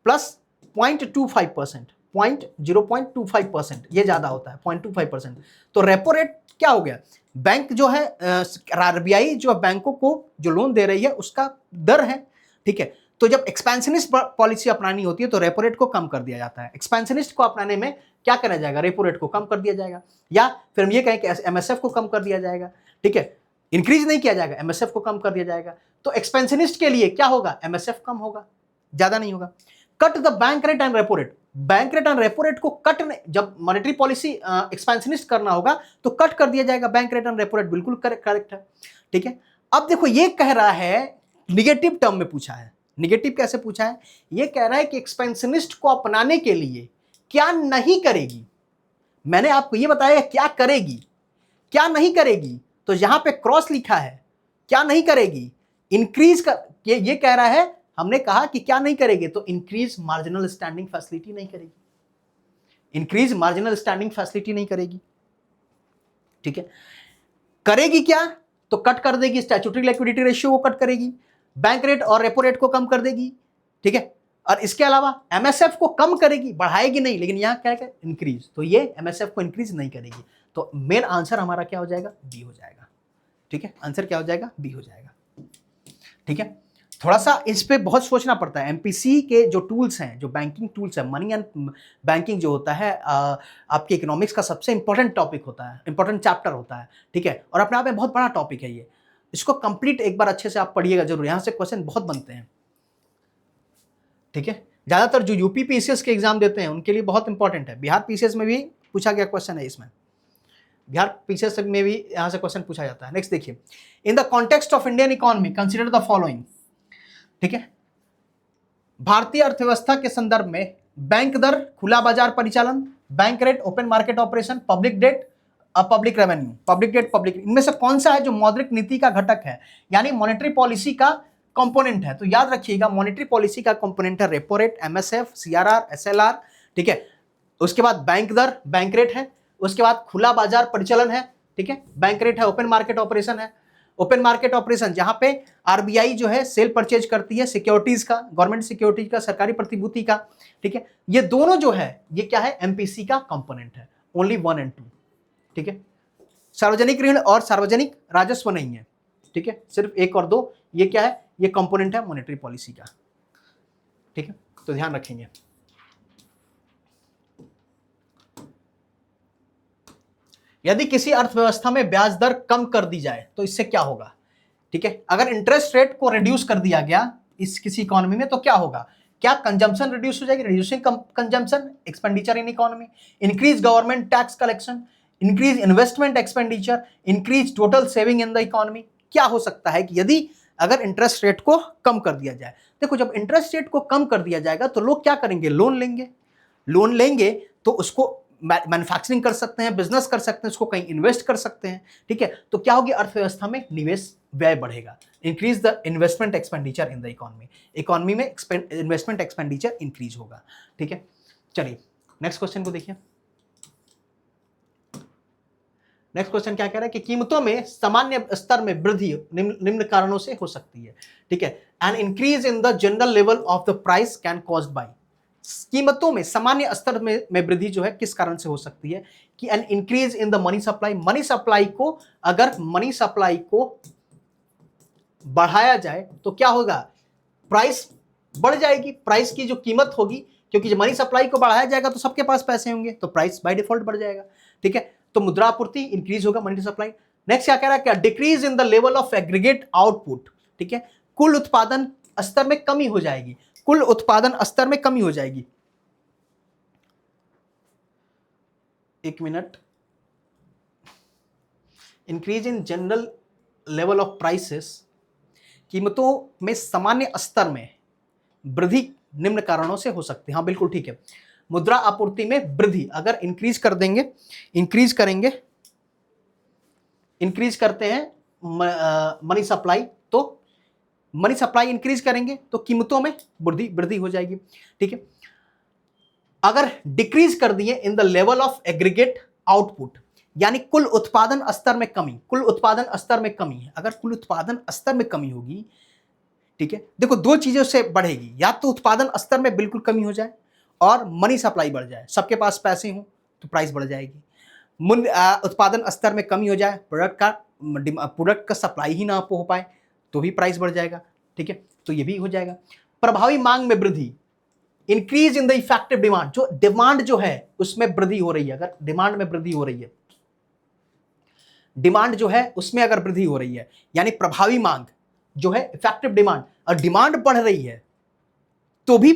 प्लस 0.25%, 0.25%, ये ज्यादा होता है 0.25%। तो रेपो रेट क्या हो गया, बैंक जो है आरबीआई जो बैंकों को जो लोन दे रही है उसका दर है, ठीक है। तो जब एक्सपेंशनिस्ट पॉलिसी अपनानी होती है तो रेपो रेट को कम कर दिया जाता है। एक्सपेंशनिस्ट को अपनाने में क्या करा जाएगा, रेपो रेट को कम कर दिया जाएगा, या फिर हम ये कहें कि एमएसएफ को कम कर दिया जाएगा, ठीक है, इंक्रीज नहीं किया जाएगा, एमएसएफ को कम कर दिया जाएगा। तो एक्सपेंशनिस्ट के लिए क्या होगा, एमएसएफ कम होगा, ज्यादा नहीं होगा। Cut the bank rate and repo rate. Bank rate and repo rate को कट, जब मॉनेटरी पॉलिसी एक्सपेंशनिस्ट करना होगा तो कट कर दिया जाएगा bank rate and repo rate, बिल्कुल करेक्ट है, ठीक है। अब देखो ये कह रहा है, निगेटिव टर्म में पूछा है, निगेटिव कैसे पूछा है, ये कह रहा है कि एक्सपेंशनिस्ट को अपनाने के लिए क्या नहीं करेगी। मैंने आपको ये बताया क्या करेगी, क्या नहीं करेगी, तो यहां पे क्रॉस लिखा है, क्या नहीं करेगी, इंक्रीज कर, ये कह रहा है, हमने कहा कि क्या नहीं करेगी, तो इंक्रीज मार्जिनल स्टैंडिंग फैसिलिटी नहीं करेगी, इंक्रीज मार्जिनल स्टैंडिंग फैसिलिटी नहीं करेगी, ठीक है। करेगी क्या, तो कट कर देगी, स्टैट्यूटरी लिक्विडिटी रेशियो को कट करेगी, बैंक रेट और रेपो रेट को कम कर देगी, ठीक है, और इसके अलावा एमएसएफ को कम करेगी, बढ़ाएगी नहीं, लेकिन यहां क्या है, इंक्रीज, तो ये एमएसएफ को इंक्रीज नहीं करेगी। तो मेन आंसर हमारा क्या हो जाएगा, बी हो जाएगा, ठीक है, आंसर क्या हो जाएगा, बी हो जाएगा, ठीक है। थोड़ा सा इस पे बहुत सोचना पड़ता है। एमपीसी के जो टूल्स हैं, जो बैंकिंग टूल्स है, मनी एंड बैंकिंग जो होता है आपके इकोनॉमिक्स का सबसे इंपॉर्टेंट टॉपिक होता है, इंपॉर्टेंट चैप्टर होता है, ठीक है, और अपने आप में बहुत बड़ा टॉपिक है ये। इसको कंप्लीट एक बार अच्छे से आप पढ़िएगा जरूर, यहां से क्वेश्चन बहुत बनते हैं, ठीक है। ज्यादातर जो यूपी पीसीएस के एग्जाम देते हैं उनके लिए बहुत इंपॉर्टेंट है। बिहार पीसीएस में भी पूछा गया क्वेश्चन है इसमें, बिहार पीसीएस में भी यहां से क्वेश्चन पूछा जाता है। नेक्स्ट देखिए, in the context of Indian economy consider the following, ठीक है, भारतीय अर्थव्यवस्था के संदर्भ में बैंक दर, खुला बाजार परिचालन, bank rate, open market operation, public debt, public revenue, public debt, public, इनमें से कौन सा है जो मौद्रिक नीति का घटक है, यानी मॉनेटरी पॉलिसी का कंपोनेंट है। तो याद रखिएगा, मॉनेटरी पॉलिसी का कंपोनेंट है repo rate, MSF, CRR, SLR, ठीक है, उसके बाद बैंक दर, बैंक रेट है, उसके बाद खुला बाजार परिचालन है, ठीक है, बैंक रेट है, ओपन मार्केट ऑपरेशन है। ओपन मार्केट ऑपरेशन जहां पे आरबीआई जो है सेल परचेज करती है सिक्योरिटीज का, गवर्नमेंट सिक्योरिटीज का, सरकारी प्रतिभूति का, ठीक है, ये दोनों जो है ये क्या है, एमपीसी का कंपोनेंट है, ओनली 1 और 2, ठीक है। सार्वजनिक ऋण और सार्वजनिक राजस्व नहीं है, ठीक है, सिर्फ 1 और 2, ये क्या है, ये कंपोनेंट है मॉनेटरी पॉलिसी का, ठीक है, तो ध्यान रखेंगे। यदि किसी अर्थव्यवस्था में ब्याज दर कम कर दी जाए तो इससे क्या होगा, ठीक है, अगर इंटरेस्ट रेट को रिड्यूस कर दिया गया इस किसी इकोनॉमी में तो क्या होगा, क्या कंजम्पशन रिड्यूस हो जाएगी, reducing consumption, expenditure in economy, increase government tax collection, increase investment expenditure, increase total saving in the economy. क्या हो सकता है कि यदि अगर इंटरेस्ट रेट को कम कर दिया जाए, देखो जब इंटरेस्ट रेट को कम कर दिया जाएगा तो लोग क्या करेंगे, लोन लेंगे, लोन लेंगे तो उसको मैन्युफैक्चरिंग कर सकते हैं, बिजनेस कर सकते हैं, उसको कहीं इन्वेस्ट कर सकते हैं, ठीक है, तो क्या होगी, अर्थव्यवस्था में निवेश व्यय बढ़ेगा, increase the investment expenditure in the economy, economy में इन्वेस्टमेंट एक्सपेंडिचर इंक्रीज होगा, ठीक है। चलिए नेक्स्ट क्वेश्चन को देखिए। नेक्स्ट क्वेश्चन क्या कह रहा है कि कीमतों में सामान्य स्तर में वृद्धि निम्न कारणों से हो सकती है, ठीक है, an increase in the general level of the price can caused by, कीमतों में सामान्य स्तर में वृद्धि जो है किस कारण से हो सकती है, कि an increase in the money supply, money supply को, अगर मनी सप्लाई को बढ़ाया जाए तो क्या होगा, प्राइस बढ़ जाएगी, प्राइस की जो कीमत होगी, क्योंकि जब मनी सप्लाई को बढ़ाया जाएगा तो सबके पास पैसे होंगे, तो प्राइस बाय डिफॉल्ट बढ़ जाएगा। ठीक है, तो मुद्रा आपूर्ति इंक्रीज होगा, मनी सप्लाई। नेक्स्ट क्या कह रहा है, क्या decrease in the level of aggregate output. ठीक है, कुल उत्पादन स्तर में कमी हो जाएगी, कुल उत्पादन स्तर में कमी हो जाएगी। एक minute, increase in general level of prices, कीमतों में सामान्य स्तर में वृद्धि निम्न कारणों से हो सकती है। हाँ बिल्कुल ठीक है, मुद्रा आपूर्ति में वृद्धि अगर इंक्रीज कर देंगे, इंक्रीज करेंगे, इंक्रीज करते हैं मनी सप्लाई, तो मनी सप्लाई इंक्रीज करेंगे तो कीमतों में वृद्धि हो जाएगी। ठीक है, अगर डिक्रीज कर दिए in the level of aggregate output, यानी कुल उत्पादन स्तर में कमी, कुल उत्पादन स्तर में कमी है, अगर कुल उत्पादन स्तर में कमी होगी, ठीक है, देखो दो चीजों से बढ़ेगी, या तो उत्पादन स्तर में बिल्कुल कमी हो जाए और मनी सप्लाई बढ़ जाए, सबके पास पैसे हो तो प्राइस बढ़ जाएगी। उत्पादन स्तर में कमी हो जाए, प्रोडक्ट का सप्लाई ही ना हो पाए तो भी प्राइस बढ़ जाएगा। ठीक है, तो ये भी हो जाएगा। प्रभावी मांग में वृद्धि, increase in the effective demand, जो डिमांड जो है उसमें वृद्धि हो रही है, अगर डिमांड में वृद्धि हो रही है, डिमांड जो है उसमें अगर वृद्धि हो रही है, यानी प्रभावी मांग जो है इफेक्टिव डिमांड, और डिमांड बढ़ रही है तो भी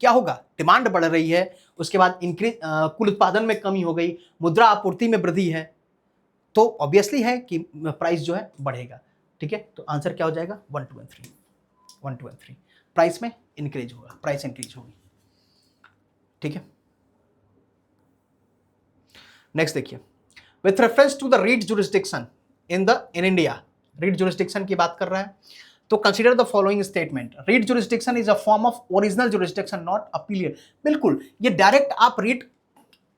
क्या होगा, डिमांड बढ़ रही है, उसके बाद इंक्रीज कुल उत्पादन में कमी हो गई, मुद्रा आपूर्ति में वृद्धि है, तो ऑब्वियसली है कि प्राइस जो है बढ़ेगा। ठीक है, तो आंसर क्या हो जाएगा, 1 2 3, 1 2 3, प्राइस में इंक्रीज होगा, प्राइस इंक्रीज होगी। ठीक है, नेक्स्ट देखिए, with reference to the writ jurisdiction in India, writ jurisdiction की बात कर रहा है, तो consider the following statement, writ jurisdiction is a form of original jurisdiction not appellate. बिल्कुल, ये डायरेक्ट आप रीट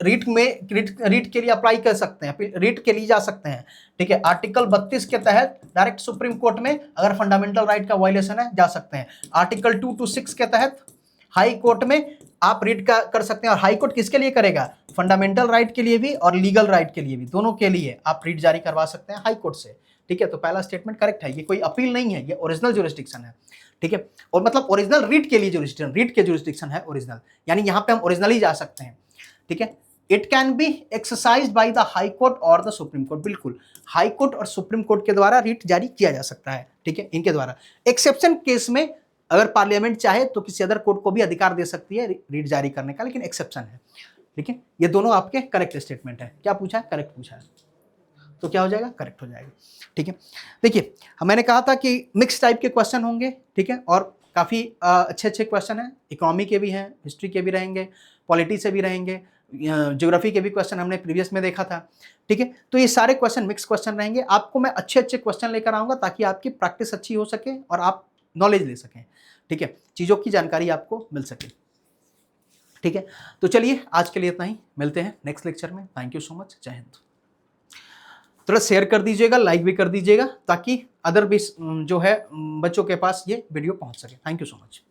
के लिए अप्लाई कर सकते हैं, रीट के लिए जा सकते हैं। ठीक है, आर्टिकल 32 के तहत डायरेक्ट सुप्रीम कोर्ट में अगर फंडामेंटल राइट का वायलेशन है जा सकते हैं। आर्टिकल 2 to 6 के तहत हाई कोर्ट में आप रीट का कर सकते हैं, और हाई कोर्ट किसके लिए करेगा, फंडामेंटल राइट के लिए भी और लीगल राइट के लिए भी, दोनों के लिए आप रीट जारी करवा सकते हैं हाई कोर्ट से। ठीक है, तो पहला स्टेटमेंट करेक्ट है, ये कोई अपील नहीं है, ये ओरिजिनल जुरिस्डिक्शन है। ठीक है, और मतलब ओरिजिनल रीट के लिए जुरिस्डिक्शन, रीट के जुरिस्डिक्शन है ओरिजिनल, यानी यहां पे हम ओरिजिनली जा सकते हैं। ठीक है, it can be exercised by the high court और द सुप्रीम कोर्ट, बिल्कुल हाई कोर्ट और सुप्रीम कोर्ट के द्वारा रीट जारी किया जा सकता है। ठीक है, इनके द्वारा एक्सेप्शन केस में अगर पार्लियामेंट चाहे तो किसी अदर कोर्ट को भी अधिकार दे सकती है रीट जारी करने का, लेकिन एक्सेप्शन है। ठीक है, ये दोनों आपके करेक्ट स्टेटमेंट है। क्या पूछा है, करेक्ट पूछा है, तो क्या हो जाएगा, करेक्ट हो जाएगा। ठीक है, देखिए मैंने कहा था कि मिक्स टाइप के क्वेश्चन होंगे। ठीक है, और काफ़ी अच्छे क्वेश्चन हैं, इकोनॉमी के भी हैं, हिस्ट्री के भी रहेंगे, पॉलिटी से भी रहेंगे, ज्योग्राफी के भी क्वेश्चन हमने प्रीवियस में देखा था। ठीक है, तो ये सारे क्वेश्चन मिक्स क्वेश्चन रहेंगे। आपको मैं अच्छे क्वेश्चन लेकर आऊँगा ताकि आपकी प्रैक्टिस अच्छी हो सके और आप नॉलेज ले सकें। ठीक है, चीज़ों की जानकारी आपको मिल सके। ठीक है, तो चलिए आज के लिए इतना ही, मिलते हैं नेक्स्ट लेक्चर में। थैंक यू सो मच, जय हिंद। थोड़ा शेयर कर दीजिएगा, लाइक भी कर दीजिएगा, ताकि अदर भी जो है बच्चों के पास ये वीडियो पहुंच सके। Thank you so much.